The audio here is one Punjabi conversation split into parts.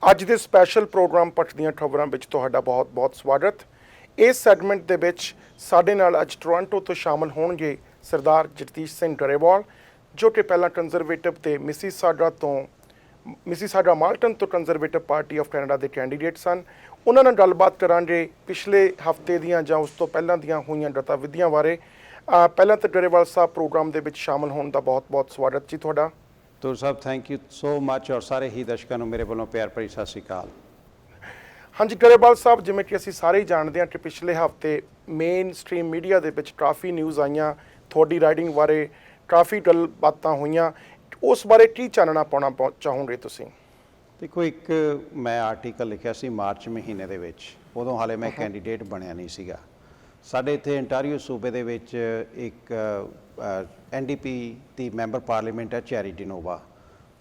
ਅੱਜ ਦੇ ਸਪੈਸ਼ਲ ਪ੍ਰੋਗਰਾਮ ਪੱਟ ਦੀਆਂ ਖਬਰਾਂ ਵਿੱਚ ਤੁਹਾਡਾ ਬਹੁਤ-ਬਹੁਤ ਸਵਾਗਤ। ਇਸ ਸੈਗਮੈਂਟ ਦੇ ਵਿੱਚ ਸਾਡੇ ਨਾਲ ਅੱਜ ਟੋਰਾਂਟੋ ਤੋਂ ਸ਼ਾਮਲ ਹੋਣਗੇ ਸਰਦਾਰ ਜਗਦੀਸ਼ ਸਿੰਘ ਗਰੇਵਾਲ, ਜੋ ਕਿ ਪਹਿਲਾਂ ਕੰਜ਼ਰਵੇਟਿਵ ਤੇ ਮਿਸੀਸਾਗਾ ਮਾਲਟਨ ਤੋਂ ਕੰਜ਼ਰਵੇਟਿਵ ਪਾਰਟੀ ਆਫ ਕੈਨੇਡਾ ਦੇ ਕੈਂਡੀਡੇਟ ਸਨ। ਉਹਨਾਂ ਨਾਲ ਗੱਲਬਾਤ ਕਰਾਂਗੇ ਪਿਛਲੇ ਹਫ਼ਤੇ ਦੀਆਂ ਜਾਂ ਉਸ ਤੋਂ ਪਹਿਲਾਂ ਦੀਆਂ ਹੋਈਆਂ ਗਤੀਵਿਧੀਆਂ ਬਾਰੇ। ਪਹਿਲਾਂ ਤਾਂ ਗਰੇਵਾਲ ਸਾਹਿਬ ਪ੍ਰੋਗਰਾਮ ਦੇ ਵਿੱਚ ਸ਼ਾਮਲ ਹੋਣ ਦਾ ਬਹੁਤ-ਬਹੁਤ ਸਵਾਗਤ ਜੀ ਤੁਹਾਡਾ। ਤੁਰ ਸਾਹਿਬ ਥੈਂਕ ਯੂ ਸੋ ਮੱਚ, ਔਰ ਸਾਰੇ ਹੀ ਦਰਸ਼ਕਾਂ ਨੂੰ ਮੇਰੇ ਵੱਲੋਂ ਪਿਆਰ ਭਰੀ ਸਤਿ ਸ਼੍ਰੀ ਅਕਾਲ। ਹਾਂਜੀ ਗਰੇਵਾਲ ਸਾਹਿਬ, ਜਿਵੇਂ ਕਿ ਅਸੀਂ ਸਾਰੇ ਹੀ ਜਾਣਦੇ ਹਾਂ ਕਿ ਪਿਛਲੇ ਹਫ਼ਤੇ ਮੇਨ ਸਟ੍ਰੀਮ ਮੀਡੀਆ ਦੇ ਵਿੱਚ ਕਾਫੀ ਨਿਊਜ਼ ਆਈਆਂ, ਤੁਹਾਡੀ ਰਾਈਡਿੰਗ ਬਾਰੇ ਕਾਫੀ ਗੱਲਬਾਤਾਂ ਹੋਈਆਂ, ਉਸ ਬਾਰੇ ਕੀ ਚਾਨਣਾ ਪਾਉਣਾ ਚਾਹੋਗੇ ਤੁਸੀਂ? ਦੇਖੋ, ਇੱਕ ਮੈਂ ਆਰਟੀਕਲ ਲਿਖਿਆ ਸੀ ਮਾਰਚ ਮਹੀਨੇ ਦੇ ਵਿੱਚ, ਉਦੋਂ ਹਾਲੇ ਮੈਂ ਕੈਂਡੀਡੇਟ ਬਣਿਆ ਨਹੀਂ ਸੀਗਾ। ਸਾਡੇ ਇੱਥੇ ਅੰਟਾਰੀਓ ਸੂਬੇ ਦੇ ਵਿੱਚ ਇੱਕ NDP ਦੀ ਮੈਂਬਰ ਪਾਰਲੀਮੈਂਟ ਹੈ ਚੈਰੀ ਡਿਨੋਵਾ,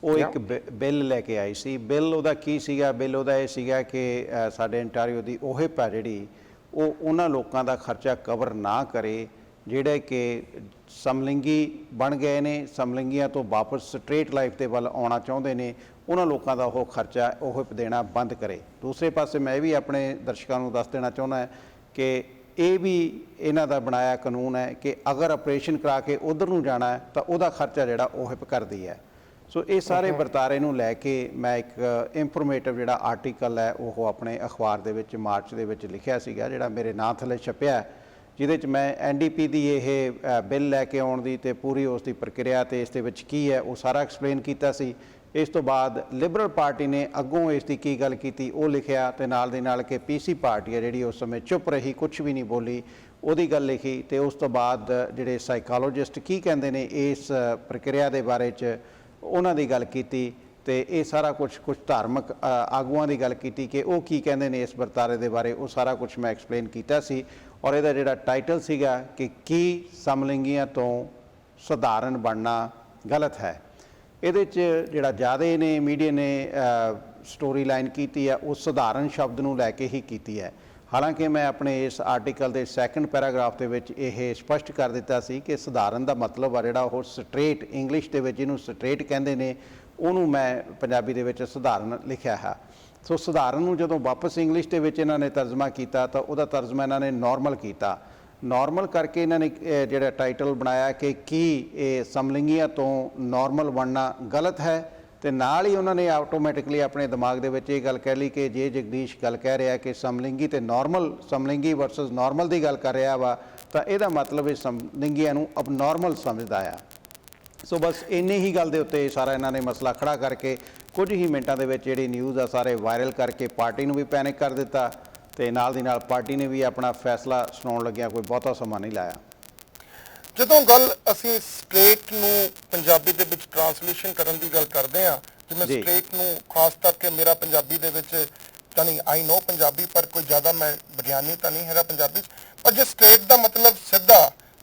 ਉਹ ਇੱਕ ਬਿੱਲ ਲੈ ਕੇ ਆਈ ਸੀ। ਬਿੱਲ ਉਹਦਾ ਕੀ ਸੀਗਾ? ਬਿੱਲ ਉਹਦਾ ਇਹ ਸੀਗਾ ਕਿ ਸਾਡੇ ਅੰਟਾਰੀਓ ਦੀ OHIP ਹੈ ਜਿਹੜੀ, ਉਹ ਉਹਨਾਂ ਲੋਕਾਂ ਦਾ ਖਰਚਾ ਕਵਰ ਨਾ ਕਰੇ ਜਿਹੜੇ ਕਿ ਸਮਲਿੰਗੀ ਬਣ ਗਏ ਨੇ, ਸਮਲਿੰਗੀਆਂ ਤੋਂ ਵਾਪਸ ਸਟ੍ਰੇਟ ਲਾਈਫ ਦੇ ਵੱਲ ਆਉਣਾ ਚਾਹੁੰਦੇ ਨੇ, ਉਹਨਾਂ ਲੋਕਾਂ ਦਾ ਉਹ ਖਰਚਾ OHIP ਦੇਣਾ ਬੰਦ ਕਰੇ। ਦੂਸਰੇ ਪਾਸੇ ਮੈਂ ਵੀ ਆਪਣੇ ਦਰਸ਼ਕਾਂ ਨੂੰ ਦੱਸ ਦੇਣਾ ਚਾਹੁੰਦਾ ਕਿ ਇਹ ਵੀ ਇਹਨਾਂ ਦਾ ਬਣਾਇਆ ਕਾਨੂੰਨ ਹੈ ਕਿ ਅਗਰ ਆਪਰੇਸ਼ਨ ਕਰਾ ਕੇ ਉਧਰ ਨੂੰ ਜਾਣਾ ਹੈ ਤਾਂ ਉਹਦਾ ਖਰਚਾ ਜਿਹੜਾ OHIP ਕਰਦੀ ਹੈ। ਸੋ ਇਹ ਸਾਰੇ ਵਰਤਾਰੇ ਨੂੰ ਲੈ ਕੇ ਮੈਂ ਇੱਕ ਇਨਫੋਰਮੇਟਿਵ ਜਿਹੜਾ ਆਰਟੀਕਲ ਹੈ ਉਹ ਆਪਣੇ ਅਖਬਾਰ ਦੇ ਵਿੱਚ ਮਾਰਚ ਦੇ ਵਿੱਚ ਲਿਖਿਆ ਸੀਗਾ, ਜਿਹੜਾ ਮੇਰੇ ਨਾਂ ਥੱਲੇ ਛਪਿਆ, ਜਿਹਦੇ 'ਚ ਮੈਂ NDP ਦੀ ਇਹ ਬਿੱਲ ਲੈ ਕੇ ਆਉਣ ਦੀ ਅਤੇ ਪੂਰੀ ਉਸ ਦੀ ਪ੍ਰਕਿਰਿਆ ਅਤੇ ਇਸ ਦੇ ਵਿੱਚ ਕੀ ਹੈ ਉਹ ਸਾਰਾ ਐਕਸਪਲੇਨ ਕੀਤਾ ਸੀ। ਇਸ ਤੋਂ ਬਾਅਦ ਲਿਬਰਲ ਪਾਰਟੀ ਨੇ ਅੱਗੋਂ ਇਸ ਦੀ ਕੀ ਗੱਲ ਕੀਤੀ ਉਹ ਲਿਖਿਆ, ਅਤੇ ਨਾਲ ਦੀ ਨਾਲ ਕਿ PC ਪਾਰਟੀ ਹੈ ਜਿਹੜੀ ਉਸ ਸਮੇਂ ਚੁੱਪ ਰਹੀ, ਕੁਛ ਵੀ ਨਹੀਂ ਬੋਲੀ, ਉਹਦੀ ਗੱਲ ਲਿਖੀ। ਅਤੇ ਉਸ ਤੋਂ ਬਾਅਦ ਜਿਹੜੇ ਸਾਈਕੋਲੋਜਿਸਟ ਕੀ ਕਹਿੰਦੇ ਨੇ ਇਸ ਪ੍ਰਕਿਰਿਆ ਦੇ ਬਾਰੇ 'ਚ ਉਹਨਾਂ ਦੀ ਗੱਲ ਕੀਤੀ, ਅਤੇ ਇਹ ਸਾਰਾ ਕੁਛ ਧਾਰਮਿਕ ਆਗੂਆਂ ਦੀ ਗੱਲ ਕੀਤੀ ਕਿ ਉਹ ਕੀ ਕਹਿੰਦੇ ਨੇ ਇਸ ਵਰਤਾਰੇ ਦੇ ਬਾਰੇ, ਉਹ ਸਾਰਾ ਕੁਛ ਮੈਂ ਐਕਸਪਲੇਨ ਕੀਤਾ ਸੀ। ਔਰ ਇਹਦਾ ਜਿਹੜਾ ਟਾਈਟਲ ਸੀਗਾ ਕਿ ਕੀ ਸਮਲਿੰਗੀਆਂ ਤੋਂ ਸਧਾਰਨ ਬਣਨਾ ਗਲਤ ਹੈ। ਇਹਦੇ 'ਚ ਜਿਹੜਾ ਜ਼ਿਆਦਾ ਨੇ ਮੀਡੀਆ ਨੇ ਸਟੋਰੀ ਲਾਈਨ ਕੀਤੀ ਹੈ ਉਹ ਸਧਾਰਨ ਸ਼ਬਦ ਨੂੰ ਲੈ ਕੇ ਹੀ ਕੀਤੀ ਹੈ। ਹਾਲਾਂਕਿ ਮੈਂ ਆਪਣੇ ਇਸ ਆਰਟੀਕਲ ਦੇ ਸੈਕੰਡ ਪੈਰਾਗ੍ਰਾਫ ਦੇ ਵਿੱਚ ਇਹ ਸਪਸ਼ਟ ਕਰ ਦਿੱਤਾ ਸੀ ਕਿ ਸਧਾਰਨ ਦਾ ਮਤਲਬ ਆ ਜਿਹੜਾ ਉਹ ਸਟ੍ਰੇਟ, ਇੰਗਲਿਸ਼ ਦੇ ਵਿੱਚ ਜਿਹਨੂੰ ਸਟ੍ਰੇਟ ਕਹਿੰਦੇ ਨੇ, ਉਹਨੂੰ ਮੈਂ ਪੰਜਾਬੀ ਦੇ ਵਿੱਚ ਸਧਾਰਨ ਲਿਖਿਆ ਹੈ। ਸੋ ਸਧਾਰਨ ਨੂੰ ਜਦੋਂ ਵਾਪਸ ਇੰਗਲਿਸ਼ ਦੇ ਵਿੱਚ ਇਹਨਾਂ ਨੇ ਤਰਜਮਾ ਕੀਤਾ ਤਾਂ ਉਹਦਾ ਤਰਜਮਾ ਇਹਨਾਂ ਨੇ ਨੋਰਮਲ ਕੀਤਾ। ਨੋਰਮਲ ਕਰਕੇ ਇਹਨਾਂ ਨੇ ਜਿਹੜਾ ਟਾਈਟਲ ਬਣਾਇਆ ਕਿ ਕੀ ਇਹ ਸਮਲਿੰਗੀਆਂ ਤੋਂ ਨੋਰਮਲ ਬਣਨਾ ਗਲਤ ਹੈ, ਅਤੇ ਨਾਲ ਹੀ ਉਹਨਾਂ ਨੇ ਆਟੋਮੈਟਿਕਲੀ ਆਪਣੇ ਦਿਮਾਗ ਦੇ ਵਿੱਚ ਇਹ ਗੱਲ ਕਹਿ ਲਈ ਕਿ ਜੇ ਜਗਦੀਸ਼ ਗੱਲ ਕਹਿ ਰਿਹਾ ਕਿ ਸਮਲਿੰਗੀ ਅਤੇ ਨੋਰਮਲ, ਸਮਲਿੰਗੀ ਵਰਸਸ ਨੋਰਮਲ ਦੀ ਗੱਲ ਕਰ ਰਿਹਾ ਵਾ, ਤਾਂ ਇਹਦਾ ਮਤਲਬ ਇਹ ਸਮਲਿੰਗੀਆਂ ਨੂੰ ਅਬਨੋਰਮਲ ਸਮਝਦਾ ਆ। ਸੋ ਬਸ ਇੰਨੀ ਹੀ ਗੱਲ ਦੇ ਉੱਤੇ ਸਾਰਾ ਇਹਨਾਂ ਨੇ ਮਸਲਾ ਖੜਾ ਕਰਕੇ ਕੁਝ ਹੀ ਮਿੰਟਾਂ ਦੇ ਵਿੱਚ ਜਿਹੜੀ ਨਿਊਜ਼ ਆ ਸਾਰੇ ਵਾਇਰਲ ਕਰਕੇ ਪਾਰਟੀ ਨੂੰ ਵੀ ਪੈਨਿਕ ਕਰ ਦਿੱਤਾ, ਅਤੇ ਨਾਲ ਦੀ ਨਾਲ ਪਾਰਟੀ ਨੇ ਵੀ ਆਪਣਾ ਫੈਸਲਾ ਸੁਣਾਉਣ ਲੱਗਿਆ ਕੋਈ ਬਹੁਤਾ ਸਮਾਂ ਨਹੀਂ ਲਾਇਆ। ਜਦੋਂ ਗੱਲ ਅਸੀਂ ਸਟ੍ਰੇਟ ਨੂੰ ਪੰਜਾਬੀ ਦੇ ਵਿੱਚ ਟ੍ਰਾਂਸਲੇਸ਼ਨ ਕਰਨ ਦੀ ਗੱਲ ਕਰਦੇ ਹਾਂ, ਜਿਵੇਂ ਸਟ੍ਰੇਟ ਨੂੰ ਖਾਸ ਕਰਕੇ ਮੇਰਾ ਪੰਜਾਬੀ ਦੇ ਵਿੱਚ ਤਾਂ ਨਹੀਂ, ਆਈ ਨੋ ਪੰਜਾਬੀ, ਪਰ ਕੋਈ ਜ਼ਿਆਦਾ ਮੈਂ ਵਿਗਿਆਨੀ ਤਾਂ ਨਹੀਂ ਹੈਗਾ ਪੰਜਾਬੀ 'ਚ, ਪਰ ਜੇ ਸਟ੍ਰੇਟ ਦਾ ਮਤਲਬ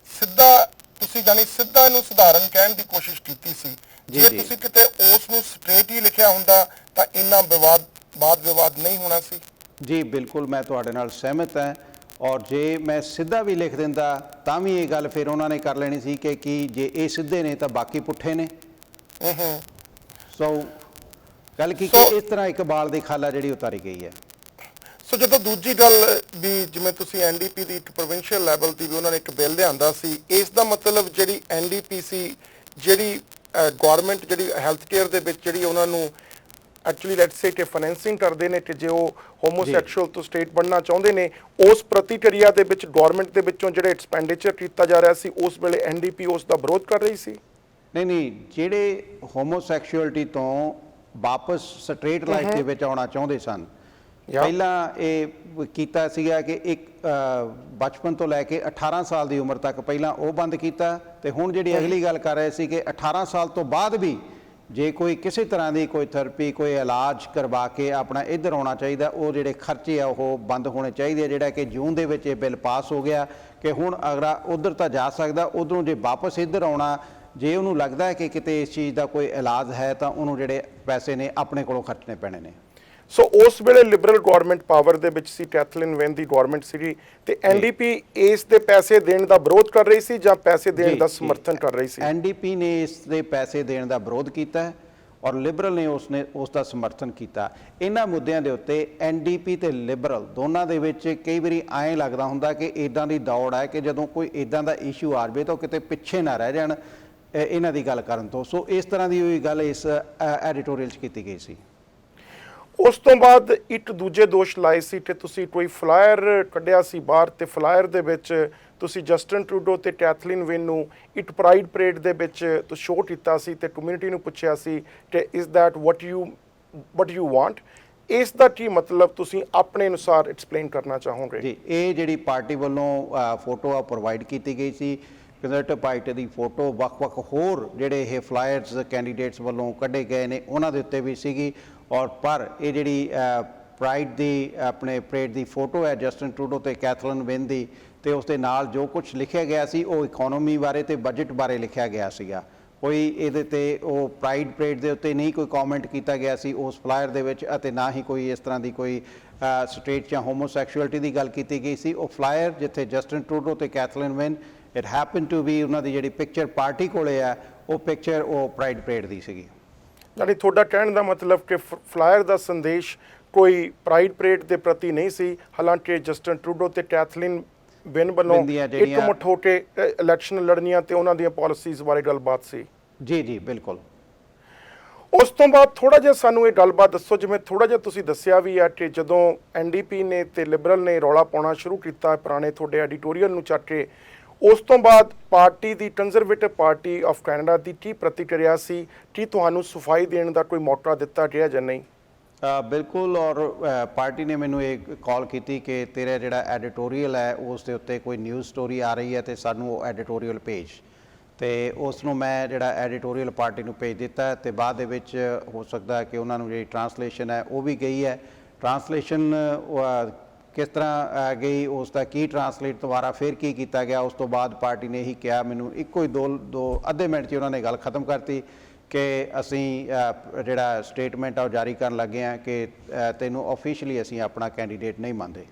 ਸਿੱਧਾ ਤੁਸੀਂ ਜਾਨੀ ਸਿੱਧਾ ਇਹਨੂੰ ਸਧਾਰਨ ਕਹਿਣ ਦੀ ਕੋਸ਼ਿਸ਼ ਕੀਤੀ ਸੀ। ਜੇ ਤੁਸੀਂ ਕਿਤੇ ਉਸ ਨੂੰ ਸਟ੍ਰੇਟ ਹੀ ਲਿਖਿਆ ਹੁੰਦਾ ਤਾਂ ਇੰਨਾ ਵਾਦ ਵਿਵਾਦ ਨਹੀਂ ਹੋਣਾ ਸੀ। ਜੀ ਬਿਲਕੁਲ, ਮੈਂ ਤੁਹਾਡੇ ਨਾਲ ਸਹਿਮਤ ਹਾਂ। ਔਰ ਜੇ ਮੈਂ ਸਿੱਧਾ ਵੀ ਲਿਖ ਦਿੰਦਾ ਤਾਂ ਵੀ ਇਹ ਗੱਲ ਫਿਰ ਉਹਨਾਂ ਨੇ ਕਰ ਲੈਣੀ ਸੀ ਕਿ ਕੀ ਜੇ ਇਹ ਸਿੱਧੇ ਨੇ ਤਾਂ ਬਾਕੀ ਪੁੱਠੇ ਨੇ। ਸੋ ਗੱਲ ਕੀ ਕਿ ਇਸ ਤਰ੍ਹਾਂ ਇਕਬਾਲ ਦੀ ਖਾਲਾ ਜਿਹੜੀ ਉਤਾਰੀ ਗਈ ਹੈ। ਸੋ ਜਦੋਂ ਦੂਜੀ ਗੱਲ ਵੀ ਜਿਵੇਂ ਤੁਸੀਂ NDP ਦੀ ਇੱਕ ਪ੍ਰੋਵਿੰਸ਼ੀਅਲ ਲੈਵਲ ਦੀ ਵੀ ਉਹਨਾਂ ਨੇ ਇੱਕ ਬਿੱਲ ਲਿਆਂਦਾ ਸੀ, ਇਸ ਦਾ ਮਤਲਬ ਜਿਹੜੀ NDP ਸੀ, ਜਿਹੜੀ ਗੌਰਮੈਂਟ ਜਿਹੜੀ ਹੈਲਥ ਕੇਅਰ ਦੇ ਵਿੱਚ ਜਿਹੜੀ ਉਹਨਾਂ ਨੂੰ ਐਕਚੁਅਲੀ ਲੈਟਸ ਸੇ ਕਿ ਫਾਈਨੈਂਸਿੰਗ ਕਰਦੇ ਨੇ ਕਿ ਜੇ ਉਹ ਹੋਮੋਸੈਕਸ਼ੂਅਲ ਤੋਂ ਸਟੇਟ ਬਣਨਾ ਚਾਹੁੰਦੇ ਨੇ, ਉਸ ਪ੍ਰਤੀਕਿਰਿਆ ਦੇ ਵਿੱਚ ਗੌਰਮੈਂਟ ਦੇ ਵਿੱਚੋਂ ਜਿਹੜਾ ਐਕਸਪੈਂਡੀਚਰ ਕੀਤਾ ਜਾ ਰਿਹਾ ਸੀ ਉਸ ਵੇਲੇ NDP ਉਸ ਦਾ ਵਿਰੋਧ ਕਰ ਰਹੀ ਸੀ। ਨਹੀਂ, ਜਿਹੜੇ ਹੋਮੋਸੈਕਸ਼ੂਅਲਿਟੀ ਤੋਂ ਵਾਪਸ ਸਟ੍ਰੇਟ ਲਾਈਫ ਦੇ ਵਿੱਚ ਆਉਣਾ ਚਾਹੁੰਦੇ ਸਨ, ਪਹਿਲਾਂ ਇਹ ਕੀਤਾ ਸੀਗਾ ਕਿ ਇੱਕ ਬਚਪਨ ਤੋਂ ਲੈ ਕੇ 18 ਸਾਲ ਦੀ ਉਮਰ ਤੱਕ ਪਹਿਲਾਂ ਉਹ ਬੰਦ ਕੀਤਾ, ਅਤੇ ਹੁਣ ਜਿਹੜੀ ਅਗਲੀ ਗੱਲ ਕਰ ਰਹੇ ਸੀ ਕਿ 18 ਸਾਲ ਤੋਂ ਬਾਅਦ ਵੀ ਜੇ ਕੋਈ ਕਿਸੇ ਤਰ੍ਹਾਂ ਦੀ ਕੋਈ ਥੈਰੇਪੀ, ਕੋਈ ਇਲਾਜ ਕਰਵਾ ਕੇ ਆਪਣਾ ਇੱਧਰ ਆਉਣਾ ਚਾਹੀਦਾ, ਉਹ ਜਿਹੜੇ ਖਰਚੇ ਆ ਉਹ ਬੰਦ ਹੋਣੇ ਚਾਹੀਦੇ। ਜਿਹੜਾ ਕਿ ਜੂਨ ਦੇ ਵਿੱਚ ਇਹ ਬਿੱਲ ਪਾਸ ਹੋ ਗਿਆ ਕਿ ਹੁਣ ਅਗਲਾ ਉੱਧਰ ਤਾਂ ਜਾ ਸਕਦਾ, ਉੱਧਰੋਂ ਜੇ ਵਾਪਸ ਇੱਧਰ ਆਉਣਾ, ਜੇ ਉਹਨੂੰ ਲੱਗਦਾ ਹੈ ਕਿ ਕਿਤੇ ਇਸ ਚੀਜ਼ ਦਾ ਕੋਈ ਇਲਾਜ ਹੈ ਤਾਂ ਉਹਨੂੰ ਜਿਹੜੇ ਪੈਸੇ ਨੇ ਆਪਣੇ ਕੋਲੋਂ ਖਰਚਣੇ ਪੈਣੇ ਨੇ। ਸੋ ਉਸ ਵੇਲੇ ਲਿਬਰਲ ਗੌਰਮੈਂਟ ਪਾਵਰ ਦੇ ਵਿੱਚ ਸੀ, ਕੈਥਲੀਨ ਵੈਨ ਦੀ ਗੌਰਮੈਂਟ ਸੀਗੀ, ਤੇ NDP ਇਸ ਦੇ ਪੈਸੇ ਦੇਣ ਦਾ ਵਿਰੋਧ ਕਰ ਰਹੀ ਸੀ ਜਾਂ ਪੈਸੇ ਦੇਣ ਦਾ ਸਮਰਥਨ ਕਰ ਰਹੀ ਸੀ? NDP ਨੇ ਇਸ ਦੇ ਪੈਸੇ ਦੇਣ ਦਾ ਵਿਰੋਧ ਕੀਤਾ। ਔਰ ਲਿਬਰਲ ਨੇ ਉਸ ਦਾ ਸਮਰਥਨ ਕੀਤਾ। ਇਹਨਾਂ ਮੁੱਦਿਆਂ ਦੇ ਉੱਤੇ NDP ਤੇ ਲਿਬਰਲ ਦੋਨਾਂ ਦੇ ਵਿੱਚ ਕਈ ਵਾਰੀ ਐਂ ਲੱਗਦਾ ਹੁੰਦਾ ਕਿ ਇੱਦਾਂ ਦੀ ਦੌੜ ਹੈ ਕਿ ਜਦੋਂ ਕੋਈ ਇੱਦਾਂ ਦਾ ਇਸ਼ੂ ਆ ਜਾਵੇ ਤਾਂ ਕਿਤੇ ਪਿੱਛੇ ਨਾ ਰਹਿ ਜਾਣ ਇਹਨਾਂ ਦੀ ਗੱਲ ਕਰਨ ਤੋਂ। ਸੋ ਇਸ ਤਰ੍ਹਾਂ ਦੀ ਹੋਈ ਗੱਲ ਇਸ ਐਡੀਟੋਰੀਅਲ 'ਚ ਕੀਤੀ ਗਈ ਸੀ। ਉਸ ਤੋਂ ਬਾਅਦ ਇੱਕ ਦੂਜੇ ਦੋਸ਼ ਲਾਏ ਸੀ ਕਿ ਤੁਸੀਂ ਕੋਈ ਫਲਾਇਰ ਕੱਢਿਆ ਸੀ ਬਾਹਰ, ਤੇ ਫਲਾਇਰ ਦੇ ਵਿੱਚ ਤੁਸੀਂ ਜਸਟਿਨ ਟਰੂਡੋ ਤੇ ਕੈਥਲੀਨ ਵਿਨ ਨੂੰ ਇੱਕ ਪ੍ਰਾਈਡ ਪਰੇਡ ਦੇ ਵਿੱਚ ਸ਼ੋਅ ਕੀਤਾ ਸੀ ਤੇ ਕਮਿਊਨਿਟੀ ਨੂੰ ਪੁੱਛਿਆ ਸੀ ਕਿ is that what you want. ਇਸ ਦਾ ਕੀ ਮਤਲਬ ਤੁਸੀਂ ਆਪਣੇ ਅਨੁਸਾਰ ਐਕਸਪਲੇਨ ਕਰਨਾ ਚਾਹੋਗੇ? ਜੀ, ਇਹ ਜਿਹੜੀ ਪਾਰਟੀ ਵੱਲੋਂ ਫੋਟੋ ਆ ਪ੍ਰੋਵਾਈਡ ਕੀਤੀ ਗਈ ਸੀ, ਕੰਜ਼ਰਵੇਟਿਵ ਪਾਰਟੀ ਦੀ ਫੋਟੋ ਵੱਖ-ਵੱਖ ਹੋਰ ਜਿਹੜੇ ਇਹ ਫਲਾਇਰਸ ਕੈਂਡੀਡੇਟਸ ਵੱਲੋਂ ਕੱਢੇ ਗਏ ਨੇ ਉਹਨਾਂ ਦੇ ਉੱਤੇ ਵੀ ਸੀਗੀ। ਔਰ ਪਰ ਇਹ ਜਿਹੜੀ ਪ੍ਰਾਈਡ ਦੀ ਆਪਣੇ ਪਰੇਡ ਦੀ ਫੋਟੋ ਹੈ ਜਸਟਿਨ ਟਰੂਡੋ ਤੇ ਕੈਥਲੀਨ ਵਿਨ ਦੀ, ਤੇ ਉਸ ਦੇ ਨਾਲ ਜੋ ਕੁਝ ਲਿਖਿਆ ਗਿਆ ਸੀ ਉਹ ਇਕਨੋਮੀ ਬਾਰੇ ਤੇ ਬਜਟ ਬਾਰੇ ਲਿਖਿਆ ਗਿਆ ਸੀਗਾ। ਕੋਈ ਇਹਦੇ ਤੇ ਉਹ ਪ੍ਰਾਈਡ ਪਰੇਡ ਦੇ ਉੱਤੇ ਨਹੀਂ ਕੋਈ ਕਮੈਂਟ ਕੀਤਾ ਗਿਆ ਸੀ ਉਸ ਫਲਾਇਰ ਦੇ ਵਿੱਚ, ਅਤੇ ਨਾ ਹੀ ਕੋਈ ਇਸ ਤਰ੍ਹਾਂ ਦੀ ਕੋਈ ਸਟ੍ਰੇਟ ਜਾਂ ਹੋਮੋਸੈਕਸ਼ੁਅਲਿਟੀ ਦੀ ਗੱਲ ਕੀਤੀ ਗਈ ਸੀ। ਉਹ ਫਲਾਇਰ ਜਿੱਥੇ ਜਸਟਿਨ ਟਰੂਡੋ ਤੇ Kathleen Wynne, it happen to be ਉਹਨਾਂ ਦੀ ਜਿਹੜੀ ਪਿਕਚਰ ਪਾਰਟੀ ਕੋਲੇ ਆ, ਉਹ ਪਿਕਚਰ ਉਹ ਪ੍ਰਾਈਡ ਪਰੇਡ ਦੀ ਸੀਗੀ। ਯਾਨੀ ਤੁਹਾਡਾ ਕਹਿਣ ਦਾ ਮਤਲਬ ਕਿ ਫਲਾਇਰ ਦਾ ਸੰਦੇਸ਼ ਕੋਈ ਪ੍ਰਾਈਡ ਪਰੇਡ ਦੇ ਪ੍ਰਤੀ ਨਹੀਂ ਸੀ, ਹਾਲਾਂਕਿ ਜਸਟਿਨ ਟਰੂਡੋ ਤੇ ਕੈਥਲੀਨ ਵਿਨ ਵੱਲੋਂ ਇੱਕਮੁੱਠ ਹੋ ਕੇ ਇਲੈਕਸ਼ਨ ਲੜਨੀਆਂ ਤੇ ਉਹਨਾਂ ਦੀਆਂ ਪਾਲਿਸੀਜ਼ ਬਾਰੇ ਗੱਲਬਾਤ ਸੀ। ਜੀ ਜੀ ਬਿਲਕੁਲ। ਉਸ ਤੋਂ ਬਾਅਦ ਥੋੜਾ ਜਿਹਾ ਸਾਨੂੰ ਇਹ ਗੱਲਬਾਤ ਦੱਸੋ, ਜਿਵੇਂ ਥੋੜਾ ਜਿਹਾ ਤੁਸੀਂ ਦੱਸਿਆ ਵੀ ਹੈ ਕਿ ਜਦੋਂ NDP ਨੇ ਤੇ ਲਿਬਰਲ ਨੇ ਰੌਲਾ ਪਾਉਣਾ ਸ਼ੁਰੂ ਕੀਤਾ ਪੁਰਾਣੇ ਤੁਹਾਡੇ ਐਡੀਟੋਰੀਅਲ ਨੂੰ ਚੱਕ ਕੇ, ਉਸ ਤੋਂ ਬਾਅਦ party the conservative party of Canada ਦੀ ਕੀ ਪ੍ਰਤੀਕਿਰਿਆ ਸੀ? ਕੀ ਤੁਹਾਨੂੰ ਸਫਾਈ ਦੇਣ ਦਾ ਕੋਈ ਮੌਕਾ ਦਿੱਤਾ ਗਿਆ ਜਾਂ ਨਹੀਂ? ਬਿਲਕੁਲ। ਔਰ ਪਾਰਟੀ ਨੇ ਮੈਨੂੰ ਇਹ ਕਾਲ ਕੀਤੀ ਕਿ ਤੇਰਾ ਜਿਹੜਾ ਐਡੀਟੋਰੀਅਲ ਹੈ ਉਸ ਦੇ ਉੱਤੇ ਕੋਈ ਨਿਊਜ਼ ਸਟੋਰੀ ਆ ਰਹੀ ਹੈ ਤੇ ਸਾਨੂੰ ਉਹ ਐਡੀਟੋਰੀਅਲ ਭੇਜ, ਤੇ ਉਸ ਨੂੰ ਮੈਂ ਜਿਹੜਾ ਐਡੀਟੋਰੀਅਲ ਪਾਰਟੀ ਨੂੰ ਭੇਜ ਦਿੱਤਾ। ਤੇ ਬਾਅਦ ਦੇ ਵਿੱਚ ਹੋ ਸਕਦਾ ਹੈ ਕਿ ਉਹਨਾਂ ਨੂੰ ਜਿਹੜੀ ਟਰਾਂਸਲੇਸ਼ਨ ਹੈ ਉਹ ਵੀ ਗਈ ਹੈ। ਟਰਾਂਸਲੇਸ਼ਨ ਕਿਸ ਤਰ੍ਹਾਂ ਗਈ, ਉਸ ਦਾ ਕੀ ਟਰਾਂਸਲੇਟ ਦੁਬਾਰਾ ਫਿਰ ਕੀ ਕੀਤਾ ਗਿਆ, ਉਸ ਤੋਂ ਬਾਅਦ ਪਾਰਟੀ ਨੇ ਇਹੀ ਕਿਹਾ ਮੈਨੂੰ, ਇੱਕੋ ਹੀ ਦੋ ਅੱਧੇ ਮਿੰਟ 'ਚ ਉਹਨਾਂ ਨੇ ਗੱਲ ਖਤਮ ਕਰਤੀ ਕਿ ਅਸੀਂ ਜਿਹੜਾ ਸਟੇਟਮੈਂਟ ਆ ਉਹ ਜਾਰੀ ਕਰਨ ਲੱਗੇ ਹਾਂ ਕਿ ਤੈਨੂੰ ਆਫੀਸ਼ੀਅਲੀ ਅਸੀਂ ਆਪਣਾ ਕੈਂਡੀਡੇਟ ਨਹੀਂ ਮੰਨਦੇ।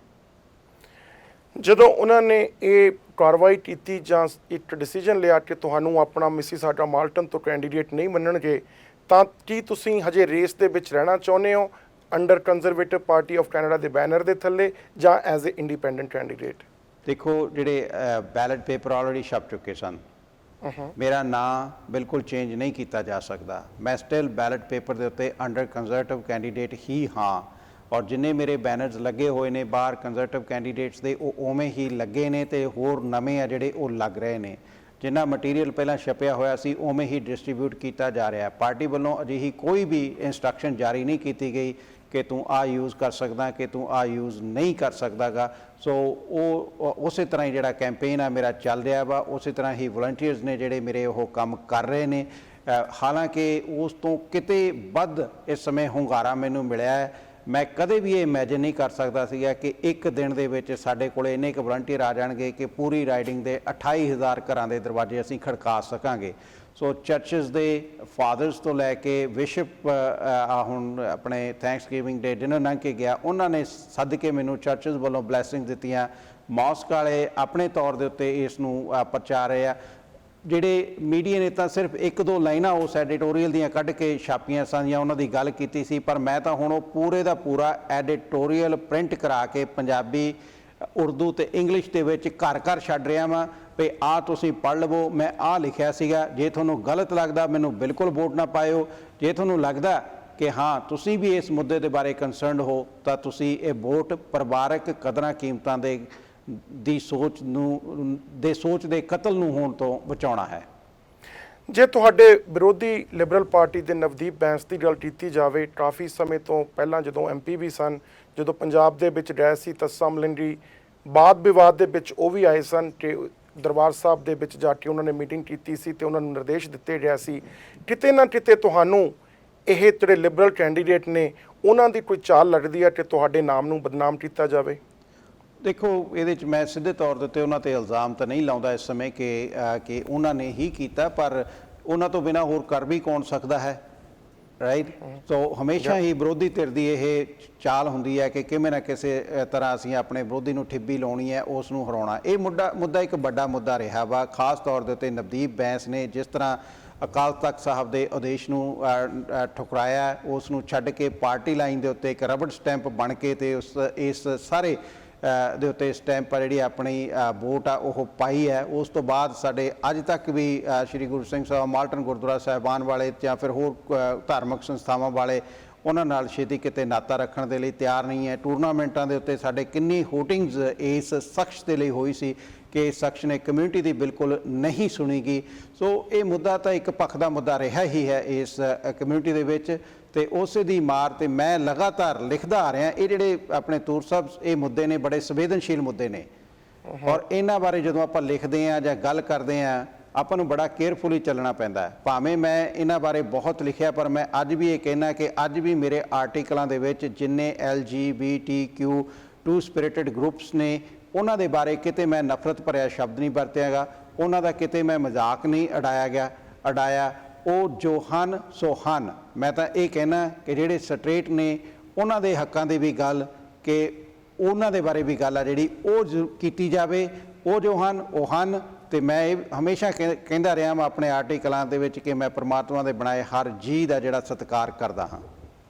ਜਦੋਂ ਉਹਨਾਂ ਨੇ ਇਹ ਕਾਰਵਾਈ ਕੀਤੀ ਜਾਂ ਇੱਕ ਡਿਸੀਜਨ ਲਿਆ ਕਿ ਤੁਹਾਨੂੰ ਆਪਣਾ ਮਿਸੀਸਾਗਾ ਮਾਲਟਨ ਤੋਂ ਕੈਂਡੀਡੇਟ ਨਹੀਂ ਮੰਨਣਗੇ, ਤਾਂ ਕੀ ਤੁਸੀਂ ਹਜੇ ਰੇਸ ਦੇ ਵਿੱਚ ਰਹਿਣਾ ਚਾਹੁੰਦੇ ਹੋ under conservative party of Canada ਦੇ ਬੈਨਰ ਦੇ ਥੱਲੇ ਜਾਂ ਐਜ਼ ਏ ਇੰਡੀਪੈਂਡੈਂਟ ਕੈਂਡੀਡੇਟ? ਦੇਖੋ, ਜਿਹੜੇ ਬੈਲਟ ਪੇਪਰ ਆਲਰੇਡੀ ਛਪ ਚੁੱਕੇ ਸਨ, ਮੇਰਾ ਨਾਂ ਬਿਲਕੁਲ ਚੇਂਜ ਨਹੀਂ ਕੀਤਾ ਜਾ ਸਕਦਾ। ਮੈਂ ਸਟਿਲ ਬੈਲਟ ਪੇਪਰ ਦੇ ਉੱਤੇ ਅੰਡਰ ਕੰਜ਼ਰਵੇਟਿਵ ਕੈਂਡੀਡੇਟ ਹੀ ਹਾਂ, ਔਰ ਜਿੰਨੇ ਮੇਰੇ ਬੈਨਰਸ ਲੱਗੇ ਹੋਏ ਨੇ ਬਾਹਰ ਕੰਜ਼ਰਵੇਟਿਵ ਕੈਂਡੀਡੇਟਸ ਦੇ ਉਹ ਉਵੇਂ ਹੀ ਲੱਗੇ ਨੇ, ਤੇ ਹੋਰ ਨਵੇਂ ਆ ਜਿਹੜੇ ਉਹ ਲੱਗ ਰਹੇ ਨੇ। ਜਿੰਨਾ ਮਟੀਰੀਅਲ ਪਹਿਲਾਂ ਛਪਿਆ ਹੋਇਆ ਸੀ ਉਵੇਂ ਹੀ ਡਿਸਟ੍ਰੀਬਿਊਟ ਕੀਤਾ ਜਾ ਰਿਹਾ। ਪਾਰਟੀ ਵੱਲੋਂ ਅਜਿਹੀ ਕੋਈ ਵੀ ਇੰਸਟਰਕਸ਼ਨ ਜਾਰੀ ਨਹੀਂ ਕੀਤੀ ਗਈ ਕਿ ਤੂੰ ਆ ਯੂਜ਼ ਕਰ ਸਕਦਾ, ਕਿ ਤੂੰ ਆ ਯੂਜ਼ ਨਹੀਂ ਕਰ ਸਕਦਾਗਾ। ਸੋ ਉਹ ਉਸੇ ਤਰ੍ਹਾਂ ਹੀ ਜਿਹੜਾ ਕੈਂਪੇਨ ਆ ਮੇਰਾ ਚੱਲ ਰਿਹਾ ਵਾ, ਉਸੇ ਤਰ੍ਹਾਂ ਹੀ ਵਲੰਟੀਅਰਸ ਨੇ ਜਿਹੜੇ ਮੇਰੇ ਉਹ ਕੰਮ ਕਰ ਰਹੇ ਨੇ। ਹਾਲਾਂਕਿ ਉਸ ਤੋਂ ਕਿਤੇ ਵੱਧ ਇਸ ਸਮੇਂ ਹੁੰਗਾਰਾ ਮੈਨੂੰ ਮਿਲਿਆ ਹੈ। ਮੈਂ ਕਦੇ ਵੀ ਇਹ ਇਮੈਜਿਨ ਨਹੀਂ ਕਰ ਸਕਦਾ ਸੀਗਾ ਕਿ ਇੱਕ ਦਿਨ ਦੇ ਵਿੱਚ ਸਾਡੇ ਕੋਲ ਇੰਨੇ ਕੁ ਵਲੰਟੀਅਰ ਆ ਜਾਣਗੇ ਕਿ ਪੂਰੀ ਰਾਈਡਿੰਗ ਦੇ 28,000 ਘਰਾਂ ਦੇ ਦਰਵਾਜ਼ੇ ਅਸੀਂ ਖੜਕਾ ਸਕਾਂਗੇ। ਸੋ ਚਰਚਿਸ ਦੇ ਫਾਦਰਸ ਤੋਂ ਲੈ ਕੇ ਵਿਸ਼ਪ ਹੁਣ ਆਪਣੇ ਥੈਂਕਸਗਿਵਿੰਗ ਡੇ ਡਿਨਰ ਲੰਘ ਕੇ ਗਿਆ, ਉਹਨਾਂ ਨੇ ਸੱਦ ਕੇ ਮੈਨੂੰ ਚਰਚਿਸ ਵੱਲੋਂ ਬਲੈਸਿੰਗ ਦਿੱਤੀਆਂ। ਮੌਸਕ ਵਾਲੇ ਆਪਣੇ ਤੌਰ ਦੇ ਉੱਤੇ ਇਸ ਨੂੰ ਪ੍ਰਚਾਰ ਰਹੇ ਆ। ਜਿਹੜੇ ਮੀਡੀਆ ਨੇ ਤਾਂ ਸਿਰਫ ਇੱਕ ਦੋ ਲਾਈਨਾਂ ਉਸ ਐਡੀਟੋਰੀਅਲ ਦੀਆਂ ਕੱਢ ਕੇ ਛਾਪੀਆਂ ਸਨ ਜਾਂ ਉਹਨਾਂ ਦੀ ਗੱਲ ਕੀਤੀ ਸੀ, ਪਰ ਮੈਂ ਤਾਂ ਹੁਣ ਉਹ ਪੂਰੇ ਦਾ ਪੂਰਾ ਐਡੀਟੋਰੀਅਲ ਪ੍ਰਿੰਟ ਕਰਾ ਕੇ ਪੰਜਾਬੀ, ਉਰਦੂ ਤੇ ਇੰਗਲਿਸ਼ ਦੇ ਵਿੱਚ ਘਰ ਘਰ ਛੱਡ ਰਿਹਾ ਵਾਂ ਵੀ ਆਹ ਤੁਸੀਂ ਪੜ੍ਹ ਲਵੋ, ਮੈਂ ਆਹ ਲਿਖਿਆ ਸੀਗਾ। ਜੇ ਤੁਹਾਨੂੰ ਗਲਤ ਲੱਗਦਾ ਮੈਨੂੰ ਬਿਲਕੁਲ ਵੋਟ ਨਾ ਪਾਇਓ। ਜੇ ਤੁਹਾਨੂੰ ਲੱਗਦਾ ਕਿ ਹਾਂ ਤੁਸੀਂ ਵੀ ਇਸ ਮੁੱਦੇ ਦੇ ਬਾਰੇ ਕੰਸਰਨਡ ਹੋ ਤਾਂ ਤੁਸੀਂ ਇਹ ਵੋਟ ਪਰਿਵਾਰਕ ਕਦਰਾਂ ਕੀਮਤਾਂ ਦੀ ਸੋਚ ਦੇ ਕਤਲ ਨੂੰ ਹੋਣ ਤੋਂ ਬਚਾਉਣਾ ਹੈ। ਜੇ ਤੁਹਾਡੇ ਵਿਰੋਧੀ ਲਿਬਰਲ ਪਾਰਟੀ ਦੇ ਨਵਦੀਪ ਬੈਂਸ ਦੀ ਗੱਲ ਕੀਤੀ ਜਾਵੇ, ਕਾਫੀ ਸਮੇਂ ਤੋਂ ਪਹਿਲਾਂ ਜਦੋਂ MP ਵੀ ਸਨ, ਜਦੋਂ ਪੰਜਾਬ ਦੇ ਵਿੱਚ ਗਏ ਸੀ ਤਾਂ ਸਮਲਿੰਗੀ ਵਾਦ ਵਿਵਾਦ ਦੇ ਵਿੱਚ ਉਹ ਵੀ ਆਏ ਸਨ ਕਿ ਦਰਬਾਰ ਸਾਹਿਬ ਦੇ ਵਿੱਚ ਜਾ ਕੇ ਉਹਨਾਂ ਨੇ ਮੀਟਿੰਗ ਕੀਤੀ ਸੀ ਤੇ ਉਹਨਾਂ ਨੂੰ ਨਿਰਦੇਸ਼ ਦਿੱਤੇ ਗਏ ਸੀ। ਕਿਤੇ ਨਾ ਕਿਤੇ ਤੁਹਾਨੂੰ ਇਹ ਜਿਹੜੇ ਲਿਬਰਲ ਕੈਂਡੀਡੇਟ ਨੇ ਉਹਨਾਂ ਦੀ ਕੋਈ ਚਾਲ ਲੱਗਦੀ ਹੈ ਕਿ ਤੁਹਾਡੇ ਨਾਮ ਨੂੰ ਬਦਨਾਮ ਕੀਤਾ ਜਾਵੇ? ਦੇਖੋ, ਇਹਦੇ 'ਚ ਮੈਂ ਸਿੱਧੇ ਤੌਰ ਦੇ ਉੱਤੇ ਉਹਨਾਂ 'ਤੇ ਇਲਜ਼ਾਮ ਤਾਂ ਨਹੀਂ ਲਾਉਂਦਾ ਇਸ ਸਮੇਂ ਕਿ ਉਹਨਾਂ ਨੇ ਹੀ ਕੀਤਾ, ਪਰ ਉਹਨਾਂ ਤੋਂ ਬਿਨਾਂ ਹੋਰ ਕਰ ਵੀ ਕੌਣ ਸਕਦਾ ਹੈ, ਰਾਈਟ? ਸੋ ਹਮੇਸ਼ਾ ਹੀ ਵਿਰੋਧੀ ਧਿਰ ਦੀ ਇਹ ਚਾਲ ਹੁੰਦੀ ਹੈ ਕਿ ਕਿਵੇਂ ਨਾ ਕਿਸੇ ਤਰ੍ਹਾਂ ਅਸੀਂ ਆਪਣੇ ਵਿਰੋਧੀ ਨੂੰ ਠਿੱਬੀ ਲਾਉਣੀ ਹੈ, ਉਸ ਨੂੰ ਹਰਾਉਣਾ। ਇਹ ਮੁੱਦਾ ਇੱਕ ਵੱਡਾ ਮੁੱਦਾ ਰਿਹਾ ਵਾ, ਖਾਸ ਤੌਰ ਦੇ ਉੱਤੇ ਨਵਦੀਪ ਬੈਂਸ ਨੇ ਜਿਸ ਤਰ੍ਹਾਂ ਅਕਾਲ ਤਖਤ ਸਾਹਿਬ ਦੇ ਆਦੇਸ਼ ਨੂੰ ਠੁਕਰਾਇਆ, ਉਸ ਨੂੰ ਛੱਡ ਕੇ ਪਾਰਟੀ ਲਾਈਨ ਦੇ ਉੱਤੇ ਇੱਕ ਰਬੜ ਸਟੈਂਪ ਬਣ ਕੇ ਤੇ ਇਸ ਸਾਰੇ ਦੇ ਉੱਤੇ ਸਟੈਂਪ ਆ ਜਿਹੜੀ ਆਪਣੀ ਵੋਟ ਆ ਉਹ ਪਾਈ ਹੈ। ਉਸ ਤੋਂ ਬਾਅਦ ਸਾਡੇ ਅੱਜ ਤੱਕ ਵੀ ਸ਼੍ਰੀ ਗੁਰੂ ਸਿੰਘ ਸਭਾ ਮਾਲਟਨ ਗੁਰਦੁਆਰਾ ਸਾਹਿਬਾਨ ਵਾਲੇ ਜਾਂ ਫਿਰ ਹੋਰ ਧਾਰਮਿਕ ਸੰਸਥਾਵਾਂ ਵਾਲੇ ਉਹਨਾਂ ਨਾਲ ਛੇਤੀ ਕਿਤੇ ਨਾਤਾ ਰੱਖਣ ਦੇ ਲਈ ਤਿਆਰ ਨਹੀਂ ਹੈ। ਟੂਰਨਾਮੈਂਟਾਂ ਦੇ ਉੱਤੇ ਸਾਡੇ ਕਿੰਨੀ ਹੋਟਿੰਗਸ ਇਸ ਸ਼ਖਸ ਦੇ ਲਈ ਹੋਈ ਸੀ ਕਿ ਇਸ ਸ਼ਖਸ ਨੇ ਕਮਿਊਨਿਟੀ ਦੀ ਬਿਲਕੁਲ ਨਹੀਂ ਸੁਣੀ ਗਈ। ਸੋ ਇਹ ਮੁੱਦਾ ਤਾਂ ਇੱਕ ਪੱਖ ਦਾ ਮੁੱਦਾ ਰਿਹਾ ਹੀ ਹੈ ਇਸ ਕਮਿਊਨਿਟੀ ਦੇ ਵਿੱਚ, ਤੇ ਉਸੇ ਦੀ ਮਾਰ ਤੇ ਮੈਂ ਲਗਾਤਾਰ ਲਿਖਦਾ ਆ ਰਿਹਾ। ਇਹ ਜਿਹੜੇ ਆਪਣੇ ਤੂਰ ਸਾਹਿਬ ਇਹ ਮੁੱਦੇ ਨੇ ਬੜੇ ਸੰਵੇਦਨਸ਼ੀਲ ਮੁੱਦੇ ਨੇ, ਔਰ ਇਹਨਾਂ ਬਾਰੇ ਜਦੋਂ ਆਪਾਂ ਲਿਖਦੇ ਹਾਂ ਜਾਂ ਗੱਲ ਕਰਦੇ ਹਾਂ ਆਪਾਂ ਨੂੰ ਬੜਾ ਕੇਅਰਫੁਲੀ ਚੱਲਣਾ ਪੈਂਦਾ ਹੈ। ਭਾਵੇਂ ਮੈਂ ਇਹਨਾਂ ਬਾਰੇ ਬਹੁਤ ਲਿਖਿਆ, ਪਰ ਮੈਂ ਅੱਜ ਵੀ ਇਹ ਕਹਿਣਾ ਕਿ ਅੱਜ ਵੀ ਮੇਰੇ ਆਰਟੀਕਲਾਂ ਦੇ ਵਿੱਚ ਜਿੰਨੇ LGBTQ2 ਸਪਿਰਿਟਡ ਗਰੁੱਪਸ ਨੇ ਉਹਨਾਂ ਦੇ ਬਾਰੇ ਕਿਤੇ ਮੈਂ ਨਫ਼ਰਤ ਭਰਿਆ ਸ਼ਬਦ ਨਹੀਂ ਵਰਤਿਆਗਾ, ਉਹਨਾਂ ਦਾ ਕਿਤੇ ਮੈਂ ਮਜ਼ਾਕ ਨਹੀਂ ਉਡਾਇਆ। ਉਹ ਜੋ ਹਨ ਸੋ ਹਨ। ਮੈਂ ਤਾਂ ਇਹ ਕਹਿਣਾ ਕਿ ਜਿਹੜੇ ਸਟ੍ਰੇਟ ਨੇ ਉਹਨਾਂ ਦੇ ਹੱਕਾਂ ਦੀ ਵੀ ਗੱਲ, ਕਿ ਉਹਨਾਂ ਦੇ ਬਾਰੇ ਵੀ ਗੱਲ ਆ ਜਿਹੜੀ ਉਹ ਕੀਤੀ ਜਾਵੇ। ਉਹ ਜੋ ਹਨ ਉਹ ਹਨ, ਤੇ ਮੈਂ ਇਹ ਹਮੇਸ਼ਾ ਕਹਿੰਦਾ ਰਿਹਾ ਮੈਂ ਆਪਣੇ ਆਰਟੀਕਲਾਂ ਦੇ ਵਿੱਚ ਕਿ ਮੈਂ ਪਰਮਾਤਮਾ ਦੇ ਬਣਾਏ ਹਰ ਜੀਅ ਦਾ ਜਿਹੜਾ ਸਤਿਕਾਰ ਕਰਦਾ ਹਾਂ।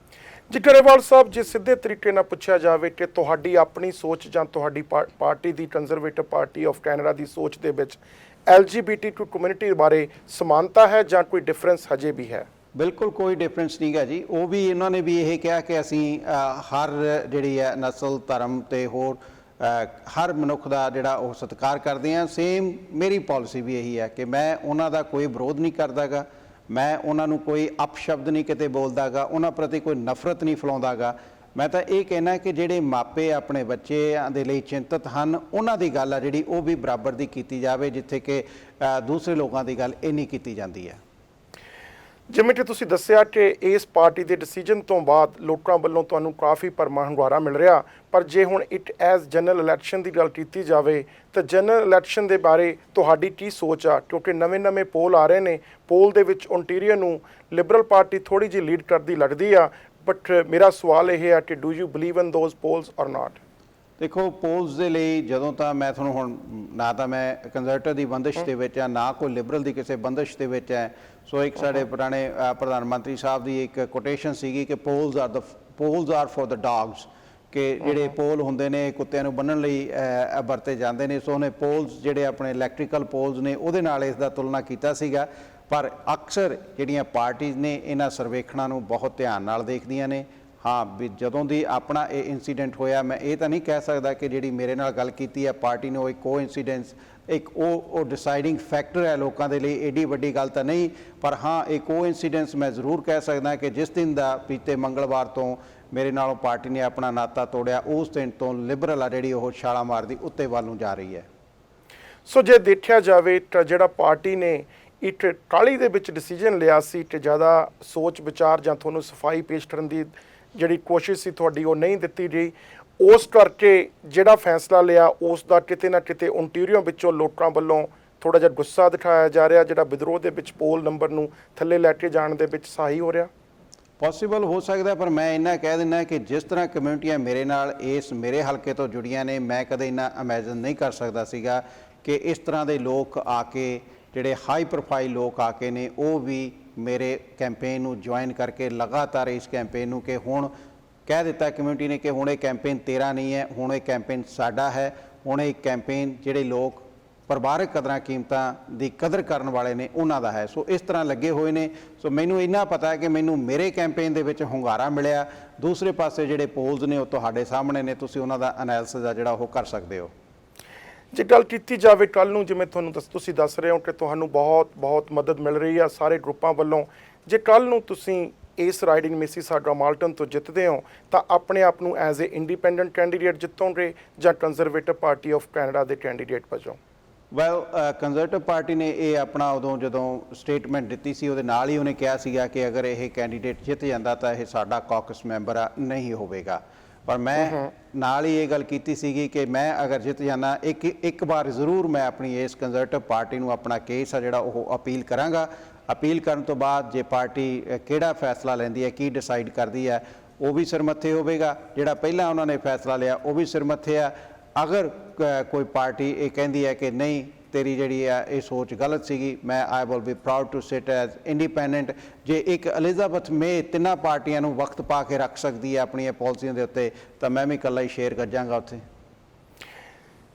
ਜੀ ਗਰੇਵਾਲ ਸਾਹਿਬ, ਜੇ ਸਿੱਧੇ ਤਰੀਕੇ ਨਾਲ ਪੁੱਛਿਆ ਜਾਵੇ ਕਿ ਤੁਹਾਡੀ ਆਪਣੀ ਸੋਚ ਜਾਂ ਤੁਹਾਡੀ party the conservative party of Canada ਦੀ ਸੋਚ ਦੇ ਵਿੱਚ LGBTQ ਕਮਿਊਨਿਟੀ ਬਾਰੇ ਸਮਾਨਤਾ ਹੈ ਜਾਂ ਕੋਈ ਡਿਫਰੈਂਸ ਹਜੇ ਵੀ ਹੈ? ਬਿਲਕੁਲ ਕੋਈ ਡਿਫਰੈਂਸ ਨਹੀਂ ਗਾ ਜੀ। ਉਹ ਵੀ ਇਹਨਾਂ ਨੇ ਵੀ ਇਹ ਕਿਹਾ ਕਿ ਅਸੀਂ ਹਰ ਜਿਹੜੀ ਹੈ ਨਸਲ, ਧਰਮ ਤੇ ਹੋਰ ਹਰ ਮਨੁੱਖ ਦਾ ਜਿਹੜਾ ਉਹ ਸਤਿਕਾਰ ਕਰਦੇ ਹਾਂ। ਸੇਮ ਮੇਰੀ ਪਾਲਿਸੀ ਵੀ ਇਹੀ ਹੈ ਕਿ ਮੈਂ ਉਹਨਾਂ ਦਾ ਕੋਈ ਵਿਰੋਧ ਨਹੀਂ ਕਰਦਾ ਗਾ, ਮੈਂ ਉਹਨਾਂ ਨੂੰ ਕੋਈ ਅਪਸ਼ਬਦ ਨਹੀਂ ਕਿਤੇ ਬੋਲਦਾ ਗਾ, ਉਹਨਾਂ ਪ੍ਰਤੀ ਕੋਈ ਨਫ਼ਰਤ ਨਹੀਂ ਫੈਲਾਉਂਦਾ ਗਾ। ਮੈਂ ਤਾਂ ਇਹ ਕਹਿਣਾ ਕਿ ਜਿਹੜੇ ਮਾਪੇ ਆਪਣੇ ਬੱਚਿਆਂ ਦੇ ਲਈ ਚਿੰਤਤ ਹਨ ਉਹਨਾਂ ਦੀ ਗੱਲ ਆ ਜਿਹੜੀ ਉਹ ਵੀ ਬਰਾਬਰ ਦੀ ਕੀਤੀ ਜਾਵੇ, ਜਿੱਥੇ ਕਿ ਦੂਸਰੇ ਲੋਕਾਂ ਦੀ ਗੱਲ ਇਹ ਨਹੀਂ ਕੀਤੀ ਜਾਂਦੀ ਹੈ। ਜਿਵੇਂ ਕਿ ਤੁਸੀਂ ਦੱਸਿਆ ਕਿ ਇਸ ਪਾਰਟੀ ਦੇ ਡਿਸੀਜਨ ਤੋਂ ਬਾਅਦ ਲੋਕਾਂ ਵੱਲੋਂ ਤੁਹਾਨੂੰ ਕਾਫੀ ਭਰਮਾ ਹੁੰਗਾਰਾ ਮਿਲ ਰਿਹਾ, ਪਰ ਜੇ ਹੁਣ ਇਟ ਐਜ਼ ਜਨਰਲ ਇਲੈਕਸ਼ਨ ਦੀ ਗੱਲ ਕੀਤੀ ਜਾਵੇ ਤਾਂ ਜਨਰਲ ਇਲੈਕਸ਼ਨ ਦੇ ਬਾਰੇ ਤੁਹਾਡੀ ਕੀ ਸੋਚ ਆ? ਕਿਉਂਕਿ ਨਵੇਂ ਪੋਲ ਆ ਰਹੇ ਨੇ, ਪੋਲ ਦੇ ਵਿੱਚ ਓਨਟਾਰੀਓ ਨੂੰ ਲਿਬਰਲ ਪਾਰਟੀ ਥੋੜੀ ਜਿਹੀ ਲੀਡ ਕਰਦੀ ਲੱਗਦੀ ਆ, ਬਟ ਮੇਰਾ ਸਵਾਲ ਇਹ ਹੈ ਕਿ do you believe in those polls ਔਰ ਨਾਟ? ਦੇਖੋ, ਪੋਲਸ ਦੇ ਲਈ ਜਦੋਂ ਤਾਂ ਮੈਂ ਤੁਹਾਨੂੰ ਹੁਣ ਨਾ ਤਾਂ ਮੈਂ ਕੰਜ਼ਰਵੇਟਿਵ ਦੀ ਬੰਦਿਸ਼ ਦੇ ਵਿੱਚ ਆ, ਨਾ ਕੋਈ ਲਿਬਰਲ ਦੀ ਕਿਸੇ ਬੰਦਿਸ਼ ਦੇ ਵਿੱਚ ਹੈ। ਸੋ ਇੱਕ ਸਾਡੇ ਪੁਰਾਣੇ ਪ੍ਰਧਾਨ ਮੰਤਰੀ ਸਾਹਿਬ ਦੀ ਇੱਕ ਕੋਟੇਸ਼ਨ ਸੀਗੀ ਕਿ polls are for the dogs, ਕਿ ਜਿਹੜੇ ਪੋਲ ਹੁੰਦੇ ਨੇ ਕੁੱਤਿਆਂ ਨੂੰ ਬੰਨ੍ਹਣ ਲਈ ਵਰਤੇ ਜਾਂਦੇ ਨੇ। ਸੋ ਉਹਨੇ ਪੋਲਸ ਜਿਹੜੇ ਆਪਣੇ ਇਲੈਕਟ੍ਰੀਕਲ ਪੋਲਸ ਨੇ ਉਹਦੇ ਨਾਲ ਇਸ ਦਾ ਤੁਲਨਾ ਕੀਤਾ ਸੀਗਾ। ਪਰ ਅਕਸਰ ਜਿਹੜੀਆਂ ਪਾਰਟੀਆਂ ਨੇ ਇਹਨਾਂ ਸਰਵੇਖਣਾਂ ਨੂੰ ਬਹੁਤ ਧਿਆਨ ਨਾਲ ਦੇਖਦੀਆਂ ਨੇ। ਹਾਂ, ਵੀ ਜਦੋਂ ਦੀ ਆਪਣਾ ਇਹ ਇਨਸੀਡੈਂਟ ਹੋਇਆ ਮੈਂ ਇਹ ਤਾਂ ਨਹੀਂ ਕਹਿ ਸਕਦਾ ਕਿ ਜਿਹੜੀ ਮੇਰੇ ਨਾਲ ਗੱਲ ਕੀਤੀ ਹੈ ਪਾਰਟੀ ਨੇ ਉਹ ਇੱਕ ਕੋਇਨਸੀਡੈਂਸ, ਇੱਕ ਉਹ ਡਿਸਾਈਡਿੰਗ ਫੈਕਟਰ ਹੈ ਲੋਕਾਂ ਦੇ ਲਈ, ਏਡੀ ਵੱਡੀ ਗੱਲ ਤਾਂ ਨਹੀਂ। ਪਰ ਹਾਂ, ਇੱਕ ਕੋਇਨਸੀਡੈਂਸ ਮੈਂ ਜ਼ਰੂਰ ਕਹਿ ਸਕਦਾ ਕਿ ਜਿਸ ਦਿਨ ਦਾ ਬੀਤੇ ਮੰਗਲਵਾਰ ਤੋਂ ਮੇਰੇ ਨਾਲੋਂ ਪਾਰਟੀ ਨੇ ਆਪਣਾ ਨਾਤਾ ਤੋੜਿਆ, ਉਸ ਦਿਨ ਤੋਂ ਲਿਬਰਲ ਆ ਜਿਹੜੀ ਉਹ ਛਾਲਾ ਮਾਰਦੀ ਉੱਤੇ ਵੱਲ ਨੂੰ ਜਾ ਰਹੀ ਹੈ। ਸੋ ਜੇ ਦੇਖਿਆ ਜਾਵੇ ਤਾਂ ਜਿਹੜਾ ਪਾਰਟੀ ਨੇ ਇੱਕ ਕਾਹਲੀ ਦੇ ਵਿੱਚ ਡਿਸੀਜਨ ਲਿਆ ਸੀ ਕਿ ਜ਼ਿਆਦਾ ਸੋਚ ਵਿਚਾਰ ਜਾਂ ਤੁਹਾਨੂੰ ਸਫਾਈ ਪੇਸ਼ ਕਰਨ ਦੀ ਜਿਹੜੀ ਕੋਸ਼ਿਸ਼ ਸੀ ਤੁਹਾਡੀ ਉਹ ਨਹੀਂ ਦਿੱਤੀ ਗਈ, ਉਸ ਕਰਕੇ ਜਿਹੜਾ ਫੈਸਲਾ ਲਿਆ ਉਸ ਦਾ ਕਿਤੇ ਨਾ ਕਿਤੇ ਓਨਟਾਰੀਓ ਵਿੱਚੋਂ ਲੋਕਾਂ ਵੱਲੋਂ ਥੋੜ੍ਹਾ ਜਿਹਾ ਗੁੱਸਾ ਦਿਖਾਇਆ ਜਾ ਰਿਹਾ, ਜਿਹੜਾ ਵਿਦਰੋਹ ਦੇ ਵਿੱਚ ਪੋਲ ਨੰਬਰ ਨੂੰ ਥੱਲੇ ਲੈ ਕੇ ਜਾਣ ਦੇ ਵਿੱਚ ਸਹਾਈ ਹੋ ਰਿਹਾ? ਪੋਸੀਬਲ ਹੋ ਸਕਦਾ, ਪਰ ਮੈਂ ਇੰਨਾ ਕਹਿ ਦਿੰਦਾ ਕਿ ਜਿਸ ਤਰ੍ਹਾਂ ਕਮਿਊਨਿਟੀਆਂ ਮੇਰੇ ਨਾਲ ਮੇਰੇ ਹਲਕੇ ਤੋਂ ਜੁੜੀਆਂ ਨੇ, ਮੈਂ ਕਦੇ ਇੰਨਾ ਇਮੈਜਨ ਨਹੀਂ ਕਰ ਸਕਦਾ ਸੀਗਾ ਕਿ ਇਸ ਤਰ੍ਹਾਂ ਦੇ ਲੋਕ ਆ ਕੇ, ਜਿਹੜੇ ਹਾਈ ਪ੍ਰੋਫਾਈਲ ਲੋਕ ਆ ਕੇ ਨੇ, ਉਹ ਵੀ ਮੇਰੇ ਕੈਂਪੇਨ ਨੂੰ ਜੁਆਇਨ ਕਰਕੇ ਲਗਾਤਾਰ ਇਸ ਕੈਂਪੇਨ ਨੂੰ ਕਿ ਹੁਣ ਕਹਿ ਦਿੱਤਾ ਕਮਿਊਨਿਟੀ ਨੇ ਕਿ ਹੁਣ ਇਹ ਕੈਂਪੇਨ ਤੇਰਾ ਨਹੀਂ ਹੈ, ਹੁਣ ਇਹ ਕੈਂਪੇਨ ਸਾਡਾ ਹੈ। ਹੁਣ ਇਹ ਕੈਂਪੇਨ ਜਿਹੜੇ ਲੋਕ ਪਰਿਵਾਰਕ ਕਦਰਾਂ ਕੀਮਤਾਂ ਦੀ ਕਦਰ ਕਰਨ ਵਾਲੇ ਨੇ ਉਹਨਾਂ ਦਾ ਹੈ। ਸੋ ਇਸ ਤਰ੍ਹਾਂ ਲੱਗੇ ਹੋਏ ਨੇ। ਸੋ ਮੈਨੂੰ ਇੰਨਾ ਪਤਾ ਹੈ ਕਿ ਮੈਨੂੰ ਮੇਰੇ ਕੈਂਪੇਨ ਦੇ ਵਿੱਚ ਹੁੰਗਾਰਾ ਮਿਲਿਆ। ਦੂਸਰੇ ਪਾਸੇ ਜਿਹੜੇ ਪੋਲਸ ਨੇ ਉਹ ਤੁਹਾਡੇ ਸਾਹਮਣੇ ਨੇ, ਤੁਸੀਂ ਉਹਨਾਂ ਦਾ ਐਨਾਲਿਸਿਸ ਆ ਜਿਹੜਾ ਉਹ ਕਰ ਸਕਦੇ ਹੋ। ਜੇ ਗੱਲ ਕੀਤੀ ਜਾਵੇ ਕੱਲ੍ਹ ਨੂੰ, ਜਿਵੇਂ ਤੁਸੀਂ ਦੱਸ ਰਹੇ ਹੋ ਕਿ ਤੁਹਾਨੂੰ ਬਹੁਤ ਮਦਦ ਮਿਲ ਰਹੀ ਆ ਸਾਰੇ ਗਰੁੱਪਾਂ ਵੱਲੋਂ, ਜੇ ਕੱਲ੍ਹ ਨੂੰ ਤੁਸੀਂ ਇਸ ਰਾਈਡਿੰਗ ਮਿਸੀਸਾਗਾ ਮਾਲਟਨ ਤੋਂ ਜਿੱਤਦੇ ਹੋ ਤਾਂ ਆਪਣੇ ਆਪ ਨੂੰ ਐਜ਼ ਏ ਇੰਡੀਪੈਂਡੈਂਟ ਕੈਂਡੀਡੇਟ ਜਿੱਤੋਗੇ ਜਾਂ ਕੰਜ਼ਰਵੇਟਿਵ ਪਾਰਟੀ ਆਫ ਕੈਨੇਡਾ ਦੇ ਕੈਂਡੀਡੇਟ ਵਜੋਂ? ਵੈਲ, ਕੰਜ਼ਰਵੇਟਿਵ ਪਾਰਟੀ ਨੇ ਇਹ ਆਪਣਾ ਉਦੋਂ ਜਦੋਂ ਸਟੇਟਮੈਂਟ ਦਿੱਤੀ ਸੀ ਉਹਦੇ ਨਾਲ ਹੀ ਉਹਨੇ ਕਿਹਾ ਸੀਗਾ ਕਿ ਅਗਰ ਇਹ ਕੈਂਡੀਡੇਟ ਜਿੱਤ ਜਾਂਦਾ ਤਾਂ ਇਹ ਸਾਡਾ ਕਾਕਸ ਮੈਂਬਰ ਨਹੀਂ ਹੋਵੇਗਾ। ਪਰ ਮੈਂ ਨਾਲ ਹੀ ਇਹ ਗੱਲ ਕੀਤੀ ਸੀਗੀ ਕਿ ਮੈਂ ਅਗਰ ਜਿੱਤ ਜਾਂਦਾ ਇੱਕ ਵਾਰ ਜ਼ਰੂਰ ਮੈਂ ਆਪਣੀ ਇਸ ਕੰਜ਼ਰਵੇਟਿਵ ਪਾਰਟੀ ਨੂੰ ਆਪਣਾ ਕੇਸ ਆ ਜਿਹੜਾ ਉਹ ਅਪੀਲ ਕਰਾਂਗਾ। ਅਪੀਲ ਕਰਨ ਤੋਂ ਬਾਅਦ ਜੇ ਪਾਰਟੀ ਕਿਹੜਾ ਫੈਸਲਾ ਲੈਂਦੀ ਹੈ, ਕੀ ਡਿਸਾਈਡ ਕਰਦੀ ਹੈ, ਉਹ ਵੀ ਸਿਰ ਮੱਥੇ ਹੋਵੇਗਾ। ਜਿਹੜਾ ਪਹਿਲਾਂ ਉਹਨਾਂ ਨੇ ਫੈਸਲਾ ਲਿਆ ਉਹ ਵੀ ਸਿਰ ਮੱਥੇ ਆ। ਅਗਰ ਕੋਈ ਪਾਰਟੀ ਇਹ ਕਹਿੰਦੀ ਹੈ ਕਿ ਨਹੀਂ ਤੇਰੀ ਜਿਹੜੀ ਆ ਇਹ ਸੋਚ ਗਲਤ ਸੀਗੀ, ਮੈਂ I will be proud to sit as independent. ਜੇ ਇੱਕ ਐਲਿਜ਼ਾਬeth ਮੇ ਤਿੰਨਾਂ ਪਾਰਟੀਆਂ ਨੂੰ ਵਕਤ ਪਾ ਕੇ ਰੱਖ ਸਕਦੀ ਹੈ ਆਪਣੀਆਂ ਪਾਲਿਸੀਆਂ ਦੇ ਉੱਤੇ, ਤਾਂ ਮੈਂ ਵੀ ਇਕੱਲਾ ਹੀ ਸ਼ੇਰ ਗੱਜਾਂਗਾ ਉੱਥੇ।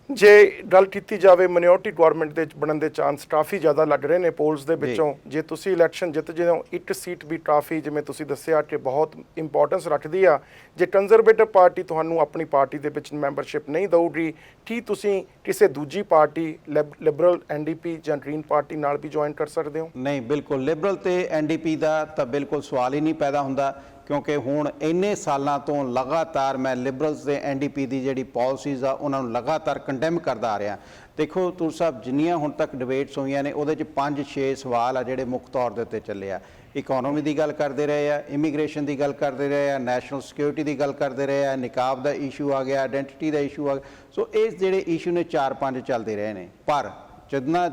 ਜੇ ਗੱਲ ਕੀਤੀ ਜਾਵੇ ਮਿਨੋਰਟੀ ਗਵਰਨਮੈਂਟ ਦੇ ਬਣਨ ਦੇ ਚਾਂਸ ਕਾਫੀ ਜ਼ਿਆਦਾ ਲੱਗ ਰਹੇ ਨੇ ਪੋਲਸ ਦੇ ਵਿੱਚੋਂ। ਜੇ ਤੁਸੀਂ ਇਲੈਕਸ਼ਨ ਜਿੱਤ ਜਾਓ, ਇੱਕ ਸੀਟ ਵੀ ਕਾਫੀ, ਜਿਵੇਂ ਤੁਸੀਂ ਦੱਸਿਆ ਕਿ ਬਹੁਤ ਇੰਪੋਰਟੈਂਸ ਰੱਖਦੀ ਆ। ਜੇ ਕੰਜ਼ਰਵੇਟਿਵ ਪਾਰਟੀ ਤੁਹਾਨੂੰ ਆਪਣੀ ਪਾਰਟੀ ਦੇ ਵਿੱਚ ਮੈਂਬਰਸ਼ਿਪ ਨਹੀਂ ਦਊਗੀ, ਕੀ ਤੁਸੀਂ ਕਿਸੇ ਦੂਜੀ ਪਾਰਟੀ ਲਿਬਰਲ, NDP ਜਾਂ ਗ੍ਰੀਨ ਪਾਰਟੀ ਨਾਲ ਵੀ ਜੁਆਇਨ ਕਰ ਸਕਦੇ ਹੋ? ਨਹੀਂ, ਬਿਲਕੁਲ ਲਿਬਰਲ ਤੇ NDP ਦਾ ਤਾਂ ਬਿਲਕੁਲ ਸਵਾਲ ਹੀ ਨਹੀਂ ਪੈਦਾ ਹੁੰਦਾ, ਕਿਉਂਕਿ ਹੁਣ ਇੰਨੇ ਸਾਲਾਂ ਤੋਂ ਲਗਾਤਾਰ ਮੈਂ ਲਿਬਰਲਸ ਤੇ NDP ਦੀ ਜਿਹੜੀ ਪਾਲਿਸੀਜ਼ ਆ ਉਹਨਾਂ ਨੂੰ ਲਗਾਤਾਰ ਕੰਡੈਮ ਕਰਦਾ ਆ ਰਿਹਾ। ਦੇਖੋ ਤੁਰ ਸਾਹਿਬ, ਜਿੰਨੀਆਂ ਹੁਣ ਤੱਕ ਡਿਬੇਟਸ ਹੋਈਆਂ ਨੇ ਉਹਦੇ 'ਚ 5-6 ਸਵਾਲ ਆ ਜਿਹੜੇ ਮੁੱਖ ਤੌਰ ਦੇ ਉੱਤੇ ਚੱਲੇ ਆ। ਇਕੋਨੋਮੀ ਦੀ ਗੱਲ ਕਰਦੇ ਰਹੇ ਆ, ਇਮੀਗ੍ਰੇਸ਼ਨ ਦੀ ਗੱਲ ਕਰਦੇ ਰਹੇ ਆ, ਨੈਸ਼ਨਲ ਸਿਕਿਉਰਿਟੀ ਦੀ ਗੱਲ ਕਰਦੇ ਰਹੇ ਆ, ਨਿਕਾਬ ਦਾ ਇਸ਼ੂ ਆ ਗਿਆ, ਆਇਡੈਂਟੀਟੀ ਦਾ ਇਸ਼ੂ ਆ ਗਿਆ। ਸੋ ਇਹ ਜਿਹੜੇ ਇਸ਼ੂ ਨੇ 4-5 ਚੱਲਦੇ ਰਹੇ ਨੇ। ਪਰ ਜਦੋਂ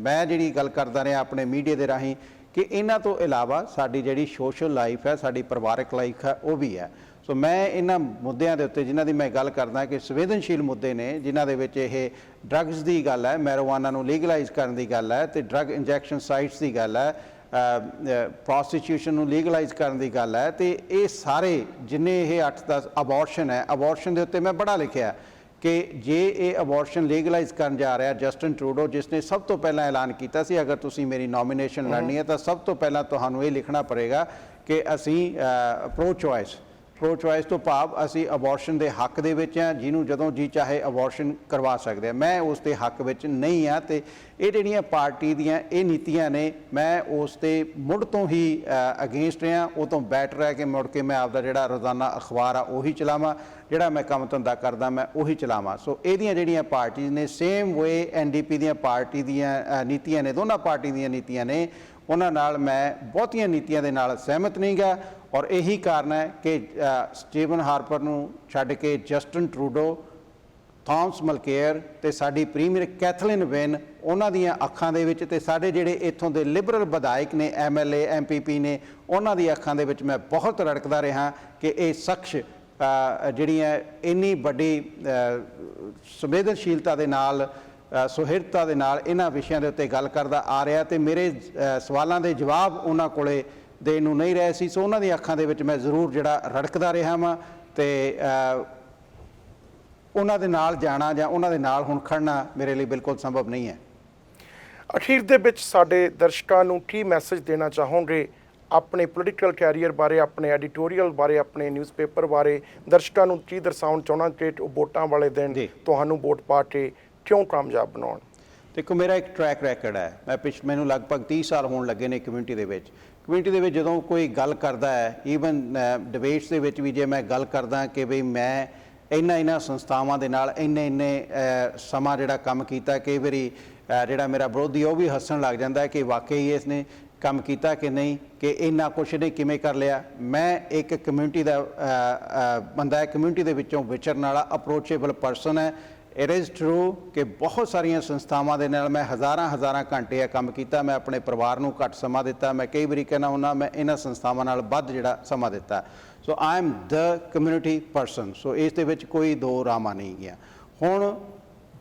ਮੈਂ ਜਿਹੜੀ ਗੱਲ ਕਰਦਾ ਰਿਹਾ ਆਪਣੇ ਮੀਡੀਆ ਦੇ ਰਾਹੀਂ ਕਿ ਇਹਨਾਂ ਤੋਂ ਇਲਾਵਾ ਸਾਡੀ ਜਿਹੜੀ ਸੋਸ਼ਲ ਲਾਈਫ ਹੈ, ਸਾਡੀ ਪਰਿਵਾਰਕ ਲਾਈਫ ਹੈ, ਉਹ ਵੀ ਹੈ। ਸੋ ਮੈਂ ਇਹਨਾਂ ਮੁੱਦਿਆਂ ਦੇ ਉੱਤੇ ਜਿਨ੍ਹਾਂ ਦੀ ਮੈਂ ਗੱਲ ਕਰਦਾ ਕਿ ਸੰਵੇਦਨਸ਼ੀਲ ਮੁੱਦੇ ਨੇ, ਜਿਨ੍ਹਾਂ ਦੇ ਵਿੱਚ ਇਹ ਡਰੱਗਸ ਦੀ ਗੱਲ ਹੈ, ਮੈਰੀਜੁਆਨਾ ਨੂੰ ਲੀਗਲਾਈਜ਼ ਕਰਨ ਦੀ ਗੱਲ ਹੈ, ਤੇ ਡਰੱਗ ਇੰਜੈਕਸ਼ਨ ਸਾਈਟਸ ਦੀ ਗੱਲ ਹੈ, ਪ੍ਰੋਸਟੀਟਿਊਸ਼ਨ ਨੂੰ ਲੀਗਲਾਈਜ਼ ਕਰਨ ਦੀ ਗੱਲ ਹੈ, ਤੇ ਇਹ ਸਾਰੇ ਜਿੰਨੇ ਇਹ 8-10 ਅਬੋਰਸ਼ਨ ਹੈ, ਅਬੋਰਸ਼ਨ ਦੇ ਉੱਤੇ ਮੈਂ ਬੜਾ ਲਿਖਿਆ ਕਿ ਜੇ ਇਹ ਅਬੋਰਸ਼ਨ ਲੀਗਲਾਈਜ਼ ਕਰਨ ਜਾ ਰਿਹਾ ਜਸਟਿਨ ਟਰੂਡੋ, ਜਿਸ ਨੇ ਸਭ ਤੋਂ ਪਹਿਲਾਂ ਐਲਾਨ ਕੀਤਾ ਸੀ ਅਗਰ ਤੁਸੀਂ ਮੇਰੀ ਨੋਮੀਨੇਸ਼ਨ ਲੜਨੀ ਹੈ ਤਾਂ ਸਭ ਤੋਂ ਪਹਿਲਾਂ ਤੁਹਾਨੂੰ ਇਹ ਲਿਖਣਾ ਪੜੇਗਾ ਕਿ ਅਸੀਂ ਪ੍ਰੋ ਚੋਇਸ ਤੋਂ ਭਾਵ ਅਸੀਂ ਅਬੋਰਸ਼ਨ ਦੇ ਹੱਕ ਦੇ ਵਿੱਚ ਹਾਂ, ਜਿਹਨੂੰ ਜਦੋਂ ਜੀ ਚਾਹੇ ਅਬੋਰਸ਼ਨ ਕਰਵਾ ਸਕਦੇ ਹਾਂ। ਮੈਂ ਉਸ ਦੇ ਹੱਕ ਵਿੱਚ ਨਹੀਂ ਹਾਂ, ਤੇ ਇਹ ਜਿਹੜੀਆਂ ਪਾਰਟੀ ਦੀਆਂ ਇਹ ਨੀਤੀਆਂ ਨੇ, ਮੈਂ ਉਸ ਤੇ ਮੁੱਢ ਤੋਂ ਹੀ ਅਗੇਂਸਟ ਰਿਹਾ। ਉਹ ਤੋਂ ਬੈਟਰ ਹੈ ਕਿ ਮੁੜ ਕੇ ਮੈਂ ਆਪਦਾ ਜਿਹੜਾ ਰੋਜ਼ਾਨਾ ਅਖਬਾਰ ਆ ਉਹੀ ਚਲਾਵਾਂ, ਜਿਹੜਾ ਮੈਂ ਕੰਮ ਧੰਦਾ ਕਰਦਾ ਮੈਂ ਉਹੀ ਚਲਾਵਾਂ। ਸੋ ਇਹਦੀਆਂ ਜਿਹੜੀਆਂ ਪਾਰਟੀਆਂ ਨੇ, ਸੇਮ ਵੇ NDP ਦੀਆਂ ਪਾਰਟੀ ਦੀਆਂ ਨੀਤੀਆਂ ਨੇ, ਦੋਨਾਂ ਪਾਰਟੀ ਦੀਆਂ ਨੀਤੀਆਂ ਨੇ, ਉਹਨਾਂ ਨਾਲ ਮੈਂ ਬਹੁਤੀਆਂ ਨੀਤੀਆਂ ਦੇ ਨਾਲ ਸਹਿਮਤ ਨਹੀਂ ਗਾ। ਔਰ ਇਹੀ ਕਾਰਨ ਹੈ ਕਿ ਸਟੀਵਨ ਹਾਰਪਰ ਨੂੰ ਛੱਡ ਕੇ ਜਸਟਿਨ ਟਰੂਡੋ, ਥਾਮਸ ਮਲਕੇਅਰ ਤੇ ਸਾਡੀ ਪ੍ਰੀਮੀਅਰ ਕੈਥਲੀਨ ਵਿਨ, ਉਹਨਾਂ ਦੀਆਂ ਅੱਖਾਂ ਦੇ ਵਿੱਚ, ਤੇ ਸਾਡੇ ਜਿਹੜੇ ਇੱਥੋਂ ਦੇ ਲਿਬਰਲ ਵਿਧਾਇਕ ਨੇ, MLA MPP ਨੇ, ਉਹਨਾਂ ਦੀ ਅੱਖਾਂ ਦੇ ਵਿੱਚ ਮੈਂ ਬਹੁਤ ਰੜਕਦਾ ਰਿਹਾ ਕਿ ਇਹ ਸ਼ਖਸ ਜਿਹੜੀਆਂ ਇੰਨੀ ਵੱਡੀ ਸੰਵੇਦਨਸ਼ੀਲਤਾ ਦੇ ਨਾਲ, ਸੁਹਿਰਦਤਾ ਦੇ ਨਾਲ ਇਹਨਾਂ ਵਿਸ਼ਿਆਂ ਦੇ ਉੱਤੇ ਗੱਲ ਕਰਦਾ ਆ ਰਿਹਾ, ਤੇ ਮੇਰੇ ਸਵਾਲਾਂ ਦੇ ਜਵਾਬ ਉਹਨਾਂ ਕੋਲੇ ਦੇਣ ਨੂੰ ਨਹੀਂ ਰਹੇ ਸੀ। ਸੋ ਉਹਨਾਂ ਦੀ ਅੱਖਾਂ ਦੇ ਵਿੱਚ ਮੈਂ ਜ਼ਰੂਰ ਜਿਹੜਾ ਰੜਕਦਾ ਰਿਹਾ ਵਾਂ, ਤੇ ਉਹਨਾਂ ਦੇ ਨਾਲ ਜਾਣਾ ਜਾਂ ਉਹਨਾਂ ਦੇ ਨਾਲ ਹੁਣ ਖੜਨਾ ਮੇਰੇ ਲਈ ਬਿਲਕੁਲ ਸੰਭਵ ਨਹੀਂ ਹੈ। ਅਖੀਰ ਦੇ ਵਿੱਚ ਸਾਡੇ ਦਰਸ਼ਕਾਂ ਨੂੰ ਕੀ ਮੈਸੇਜ ਦੇਣਾ ਚਾਹੋਗੇ ਆਪਣੇ ਪੋਲੀਟੀਕਲ ਕੈਰੀਅਰ ਬਾਰੇ, ਆਪਣੇ ਐਡੀਟੋਰੀਅਲ ਬਾਰੇ, ਆਪਣੇ ਨਿਊਜ਼ਪੇਪਰ ਬਾਰੇ? ਦਰਸ਼ਕਾਂ ਨੂੰ ਕੀ ਦਰਸਾਉਣ ਚਾਹੁੰਦਾ ਕਿ ਉਹ ਵੋਟਾਂ ਵਾਲੇ ਦਿਨ ਤੁਹਾਨੂੰ ਵੋਟ ਪਾ ਕੇ ਕਿਉਂ ਕਾਮਯਾਬ ਬਣਾਉਣ? ਦੇਖੋ, ਮੇਰਾ ਇੱਕ ਟਰੈਕ ਰੈਕਰਡ ਹੈ। ਮੈਨੂੰ ਲਗਭਗ 30 ਸਾਲ ਹੋਣ ਲੱਗੇ ਨੇ ਕਮਿਊਨਿਟੀ ਦੇ ਵਿੱਚ। ਕਮਿਊਨਿਟੀ ਦੇ ਵਿੱਚ ਜਦੋਂ ਕੋਈ ਗੱਲ ਕਰਦਾ ਹੈ, ਈਵਨ ਡਿਬੇਟਸ ਦੇ ਵਿੱਚ ਵੀ ਜੇ ਮੈਂ ਗੱਲ ਕਰਦਾ ਕਿ ਬਈ ਮੈਂ ਇਹਨਾਂ ਸੰਸਥਾਵਾਂ ਦੇ ਨਾਲ ਇੰਨੇ ਸਮਾਂ ਜਿਹੜਾ ਕੰਮ ਕੀਤਾ, ਕਈ ਵਾਰੀ ਜਿਹੜਾ ਮੇਰਾ ਵਿਰੋਧੀ ਉਹ ਵੀ ਹੱਸਣ ਲੱਗ ਜਾਂਦਾ ਹੈ ਕਿ ਵਾਕਈ ਇਸ ਨੇ ਕੰਮ ਕੀਤਾ ਕਿ ਨਹੀਂ, ਕਿ ਇੰਨਾ ਕੁਛ ਨੇ ਕਿਵੇਂ ਕਰ ਲਿਆ। ਮੈਂ ਇੱਕ ਕਮਿਊਨਿਟੀ ਦਾ ਬੰਦਾ ਹੈ, ਕਮਿਊਨਿਟੀ ਦੇ ਵਿੱਚੋਂ ਵਿਚਰਨ ਵਾਲਾ, ਅਪਰੋਚੇਬਲ ਪਰਸਨ ਹੈ। ਇਟ ਇਜ਼ ਟਰੂ ਕਿ ਬਹੁਤ ਸਾਰੀਆਂ ਸੰਸਥਾਵਾਂ ਦੇ ਨਾਲ ਮੈਂ ਹਜ਼ਾਰਾਂ ਘੰਟੇ ਇਹ ਕੰਮ ਕੀਤਾ। ਮੈਂ ਆਪਣੇ ਪਰਿਵਾਰ ਨੂੰ ਘੱਟ ਸਮਾਂ ਦਿੱਤਾ। ਮੈਂ ਕਈ ਵਾਰੀ ਕਹਿੰਦਾ ਹੁੰਦਾ ਮੈਂ ਇਹਨਾਂ ਸੰਸਥਾਵਾਂ ਨਾਲ ਵੱਧ ਜਿਹੜਾ ਸਮਾਂ ਦਿੱਤਾ। So I am the community person. So ਇਸ ਦੇ ਵਿੱਚ ਕੋਈ ਦੋ ਰਾਮਾ ਨਹੀਂ ਗਿਆ। ਹੁਣ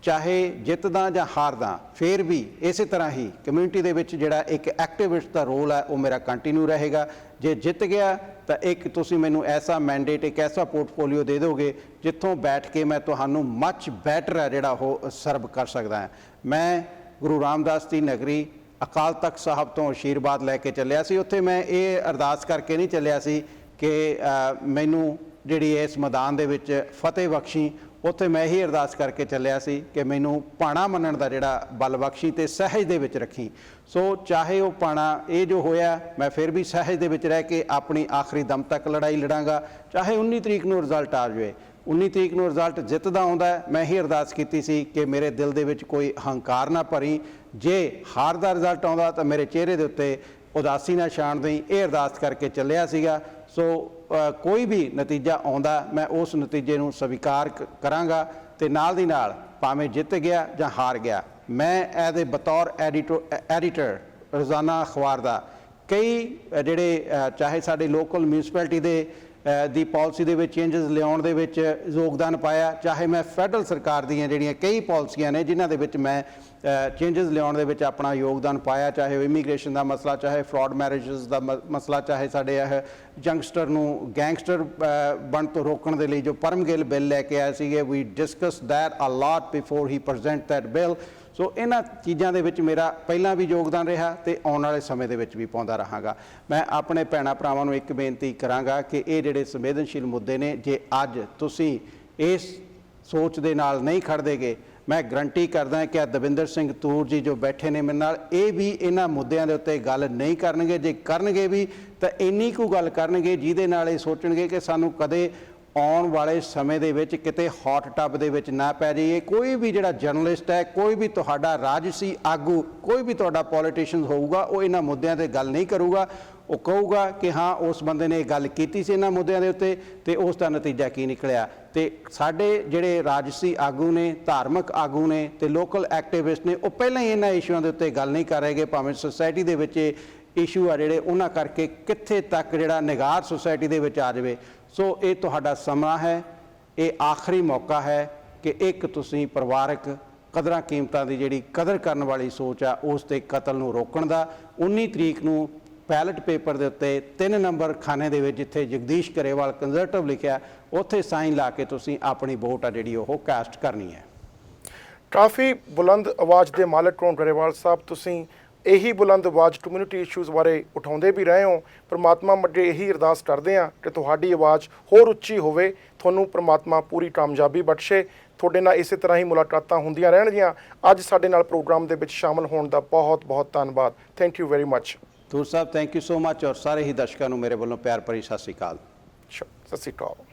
ਚਾਹੇ ਜਿੱਤਦਾ ਜਾਂ ਹਾਰਦਾ, ਫਿਰ ਵੀ ਇਸੇ ਤਰ੍ਹਾਂ ਹੀ ਕਮਿਊਨਿਟੀ ਦੇ ਵਿੱਚ ਜਿਹੜਾ ਇੱਕ ਐਕਟਿਵਿਸਟ ਦਾ ਰੋਲ ਹੈ ਉਹ ਮੇਰਾ ਕੰਟੀਨਿਊ ਰਹੇਗਾ। ਜੇ ਜਿੱਤ ਗਿਆ ਤਾਂ ਇੱਕ ਤੁਸੀਂ ਮੈਨੂੰ ਐਸਾ ਮੈਂਡੇਟ, ਇੱਕ ਐਸਾ ਪੋਰਟਫੋਲੀਓ ਦੇ ਦਿਓਗੇ ਜਿੱਥੋਂ ਬੈਠ ਕੇ ਮੈਂ ਤੁਹਾਨੂੰ ਮੱਚ ਬੈਟਰ ਹੈ ਜਿਹੜਾ ਉਹ ਸਰਵ ਕਰ ਸਕਦਾ ਹਾਂ। ਮੈਂ ਗੁਰੂ ਰਾਮਦਾਸ ਦੀ ਨਗਰੀ ਅਕਾਲ ਤਖਤ ਸਾਹਿਬ ਤੋਂ ਆਸ਼ੀਰਵਾਦ ਲੈ ਕੇ ਚੱਲਿਆ ਸੀ। ਉੱਥੇ ਮੈਂ ਇਹ ਅਰਦਾਸ ਕਰਕੇ ਨਹੀਂ ਚੱਲਿਆ ਸੀ ਕਿ ਮੈਨੂੰ ਜਿਹੜੀ ਇਸ ਮੈਦਾਨ ਦੇ ਵਿੱਚ ਫਤਿਹ ਬਖਸ਼ੀ। ਉੱਥੇ ਮੈਂ ਇਹੀ ਅਰਦਾਸ ਕਰਕੇ ਚੱਲਿਆ ਸੀ ਕਿ ਮੈਨੂੰ ਭਾਣਾ ਮੰਨਣ ਦਾ ਜਿਹੜਾ ਬਲ ਬਖਸ਼ੀ ਤੇ ਸਹਿਜ ਦੇ ਵਿੱਚ ਰੱਖੀ। ਸੋ ਚਾਹੇ ਉਹ ਭਾਣਾ ਇਹ ਜੋ ਹੋਇਆ, ਮੈਂ ਫਿਰ ਵੀ ਸਹਿਜ ਦੇ ਵਿੱਚ ਰਹਿ ਕੇ ਆਪਣੀ ਆਖਰੀ ਦਮ ਤੱਕ ਲੜਾਈ ਲੜਾਂਗਾ। ਚਾਹੇ 19 ਤਰੀਕ ਨੂੰ ਰਿਜ਼ਲਟ ਆ ਜਾਵੇ, 19 ਤਰੀਕ ਨੂੰ ਰਿਜ਼ਲਟ ਜਿੱਤਦਾ ਆਉਂਦਾ, ਮੈਂ ਇਹੀ ਅਰਦਾਸ ਕੀਤੀ ਸੀ ਕਿ ਮੇਰੇ ਦਿਲ ਦੇ ਵਿੱਚ ਕੋਈ ਹੰਕਾਰ ਨਾ ਭਰੀ। ਜੇ ਹਾਰ ਦਾ ਰਿਜ਼ਲਟ ਆਉਂਦਾ ਤਾਂ ਮੇਰੇ ਚਿਹਰੇ ਦੇ ਉੱਤੇ ਉਦਾਸੀ ਨਾ ਛਾਣ ਦੇਈ। ਇਹ ਅਰਦਾਸ ਕਰਕੇ ਚੱਲਿਆ ਸੀਗਾ। ਸੋ ਕੋਈ ਵੀ ਨਤੀਜਾ ਆਉਂਦਾ ਮੈਂ ਉਸ ਨਤੀਜੇ ਨੂੰ ਸਵੀਕਾਰ ਕਰਾਂਗਾ, ਤੇ ਨਾਲ ਦੀ ਨਾਲ ਭਾਵੇਂ ਜਿੱਤ ਗਿਆ ਜਾਂ ਹਾਰ ਗਿਆ, ਮੈਂ ਇਹਦੇ ਬਤੌਰ ਐਡੀਟਰ ਰੋਜ਼ਾਨਾ ਅਖਬਾਰ ਦਾ ਕਈ ਜਿਹੜੇ ਚਾਹੇ ਸਾਡੇ ਲੋਕਲ ਮਿਊਨਿਸਪੈਲਿਟੀ ਦੇ ਦੀ ਪਾਲਿਸੀ ਦੇ ਵਿੱਚ ਚੇਂਜਸ ਲਿਆਉਣ ਦੇ ਵਿੱਚ ਯੋਗਦਾਨ ਪਾਇਆ, ਚਾਹੇ ਮੈਂ ਫੈਡਰਲ ਸਰਕਾਰ ਦੀਆਂ ਜਿਹੜੀਆਂ ਕਈ ਪਾਲਿਸੀਆਂ ਨੇ ਜਿਨ੍ਹਾਂ ਦੇ ਵਿੱਚ ਮੈਂ ਚੇਂਜਸ ਲਿਆਉਣ ਦੇ ਵਿੱਚ ਆਪਣਾ ਯੋਗਦਾਨ ਪਾਇਆ, ਚਾਹੇ ਉਹ ਇਮੀਗ੍ਰੇਸ਼ਨ ਦਾ ਮਸਲਾ, ਚਾਹੇ ਫਰਾਡ ਮੈਰਿਜਸ ਦਾ ਮਸਲਾ, ਚਾਹੇ ਸਾਡੇ ਇਹ ਯੰਗਸਟਰ ਨੂੰ ਗੈਂਗਸਟਰ ਬਣ ਤੋਂ ਰੋਕਣ ਦੇ ਲਈ ਜੋ ਪਰਮਗਿਲ ਬਿੱਲ ਲੈ ਕੇ ਆਏ ਸੀਗੇ, we discuss that a lot before he present that bill. So ਇਹਨਾਂ ਚੀਜ਼ਾਂ ਦੇ ਵਿੱਚ ਮੇਰਾ ਪਹਿਲਾਂ ਵੀ ਯੋਗਦਾਨ ਰਿਹਾ ਤੇ ਆਉਣ ਵਾਲੇ ਸਮੇਂ ਦੇ ਵਿੱਚ ਵੀ ਪਾਉਂਦਾ ਰਹਾਂਗਾ। ਮੈਂ ਆਪਣੇ ਭੈਣਾਂ ਭਰਾਵਾਂ ਨੂੰ ਇੱਕ ਬੇਨਤੀ ਕਰਾਂਗਾ ਕਿ ਇਹ ਜਿਹੜੇ ਸੰਵੇਦਨਸ਼ੀਲ ਮੁੱਦੇ ਨੇ, ਜੇ ਅੱਜ ਤੁਸੀਂ ਇਸ ਸੋਚ ਦੇ ਨਾਲ ਨਹੀਂ ਖੜਦੇਗੇ, ਮੈਂ ਗਰੰਟੀ ਕਰਦਾ ਕਿ ਦਵਿੰਦਰ ਸਿੰਘ ਤੂਰ ਜੀ ਜੋ ਬੈਠੇ ਨੇ ਮੇਰੇ ਨਾਲ, ਇਹ ਵੀ ਇਹਨਾਂ ਮੁੱਦਿਆਂ ਦੇ ਉੱਤੇ ਗੱਲ ਨਹੀਂ ਕਰਨਗੇ। ਜੇ ਕਰਨਗੇ ਵੀ ਤਾਂ ਇੰਨੀ ਕੁ ਗੱਲ ਕਰਨਗੇ ਜਿਹਦੇ ਨਾਲ ਇਹ ਸੋਚਣਗੇ ਕਿ ਸਾਨੂੰ ਕਦੇ ਆਉਣ ਵਾਲੇ ਸਮੇਂ ਦੇ ਵਿੱਚ ਕਿਤੇ ਹੌਟ ਟੱਬ ਦੇ ਵਿੱਚ ਨਾ ਪੈ ਜਾਈਏ। ਕੋਈ ਵੀ ਜਿਹੜਾ ਜਰਨਲਿਸਟ ਹੈ, ਕੋਈ ਵੀ ਤੁਹਾਡਾ ਰਾਜਸੀ ਆਗੂ, ਕੋਈ ਵੀ ਤੁਹਾਡਾ ਪੋਲੀਟੀਸ਼ੀਅਨ ਹੋਊਗਾ, ਉਹ ਇਹਨਾਂ ਮੁੱਦਿਆਂ 'ਤੇ ਗੱਲ ਨਹੀਂ ਕਰੂਗਾ। ਉਹ ਕਹੂਗਾ ਕਿ ਹਾਂ ਉਸ ਬੰਦੇ ਨੇ ਗੱਲ ਕੀਤੀ ਸੀ ਇਹਨਾਂ ਮੁੱਦਿਆਂ ਦੇ ਉੱਤੇ ਤੇ ਉਸ ਦਾ ਨਤੀਜਾ ਕੀ ਨਿਕਲਿਆ। ਤੇ ਸਾਡੇ ਜਿਹੜੇ ਰਾਜਸੀ ਆਗੂ ਨੇ, ਧਾਰਮਿਕ ਆਗੂ ਨੇ ਤੇ ਲੋਕਲ ਐਕਟਿਵਿਸਟ ਨੇ, ਉਹ ਪਹਿਲਾਂ ਹੀ ਇਹਨਾਂ ਇਸ਼ੂਆਂ ਦੇ ਉੱਤੇ ਗੱਲ ਨਹੀਂ ਕਰ ਰਹੇਗੇ। ਭਾਵੇਂ ਸੁਸਾਇਟੀ ਦੇ ਵਿੱਚ ਇਸ਼ੂ ਆ ਜਿਹੜੇ ਉਹਨਾਂ ਕਰਕੇ ਕਿੱਥੇ ਤੱਕ ਜਿਹੜਾ ਨਿਗਾਰ ਸੁਸਾਇਟੀ ਦੇ ਵਿੱਚ ਆ ਜਾਵੇ। ਸੋ ਇਹ ਤੁਹਾਡਾ ਸਮਾਂ ਹੈ, ਇਹ ਆਖਰੀ ਮੌਕਾ ਹੈ ਕਿ ਇੱਕ ਤੁਸੀਂ ਪਰਿਵਾਰਕ ਕਦਰਾਂ ਕੀਮਤਾਂ ਦੀ ਜਿਹੜੀ ਕਦਰ ਕਰਨ ਵਾਲੀ ਸੋਚ ਆ ਉਸ ਤੇ ਕਤਲ ਨੂੰ ਰੋਕਣ ਦਾ 19 ਤਰੀਕ ਨੂੰ ਬੈਲਟ ਪੇਪਰ ਦੇ ਉੱਤੇ 3 ਨੰਬਰ ਖਾਨੇ ਦੇ ਵਿੱਚ ਜਿੱਥੇ ਜਗਦੀਸ਼ ਗਰੇਵਾਲ ਕੰਜ਼ਰਵੇਟਿਵ ਲਿਖਿਆ, ਉੱਥੇ ਸਾਈਨ ਲਾ ਕੇ ਤੁਸੀਂ ਆਪਣੀ ਵੋਟ ਆ ਜਿਹੜੀ ਉਹ ਕਾਸਟ ਕਰਨੀ ਹੈ। ਕਾਫੀ ਬੁਲੰਦ ਆਵਾਜ਼ ਦੇ ਮਾਲਕ ਹੋ ਗਰੇਵਾਲ ਸਾਹਿਬ, ਤੁਸੀਂ ਇਹੀ ਬੁਲੰਦ ਆਵਾਜ਼ ਕਮਿਊਨਿਟੀ ਇਸ਼ੂਜ਼ ਬਾਰੇ ਉਠਾਉਂਦੇ ਵੀ ਰਹੇ ਹੋ। ਪਰਮਾਤਮਾ ਅੱਗੇ ਇਹੀ ਅਰਦਾਸ ਕਰਦੇ ਹਾਂ ਕਿ ਤੁਹਾਡੀ ਆਵਾਜ਼ ਹੋਰ ਉੱਚੀ ਹੋਵੇ, ਤੁਹਾਨੂੰ ਪਰਮਾਤਮਾ ਪੂਰੀ ਕਾਮਯਾਬੀ ਬਖਸ਼ੇ। ਤੁਹਾਡੇ ਨਾਲ ਇਸੇ ਤਰ੍ਹਾਂ ਹੀ ਮੁਲਾਕਾਤਾਂ ਹੁੰਦੀਆਂ ਰਹਿਣਗੀਆਂ। ਅੱਜ ਸਾਡੇ ਨਾਲ ਪ੍ਰੋਗਰਾਮ ਦੇ ਵਿੱਚ ਸ਼ਾਮਲ ਹੋਣ ਦਾ ਬਹੁਤ ਬਹੁਤ ਧੰਨਵਾਦ। Thank you very much. Toor Sahib, thank you so much, ਔਰ ਸਾਰੇ ਹੀ ਦਰਸ਼ਕਾਂ ਨੂੰ ਮੇਰੇ ਵੱਲੋਂ ਪਿਆਰ ਭਰੀ ਸਤਿ ਸ਼੍ਰੀ ਅਕਾਲ। ਸਤਿ ਸ਼੍ਰੀ ਅਕਾਲ।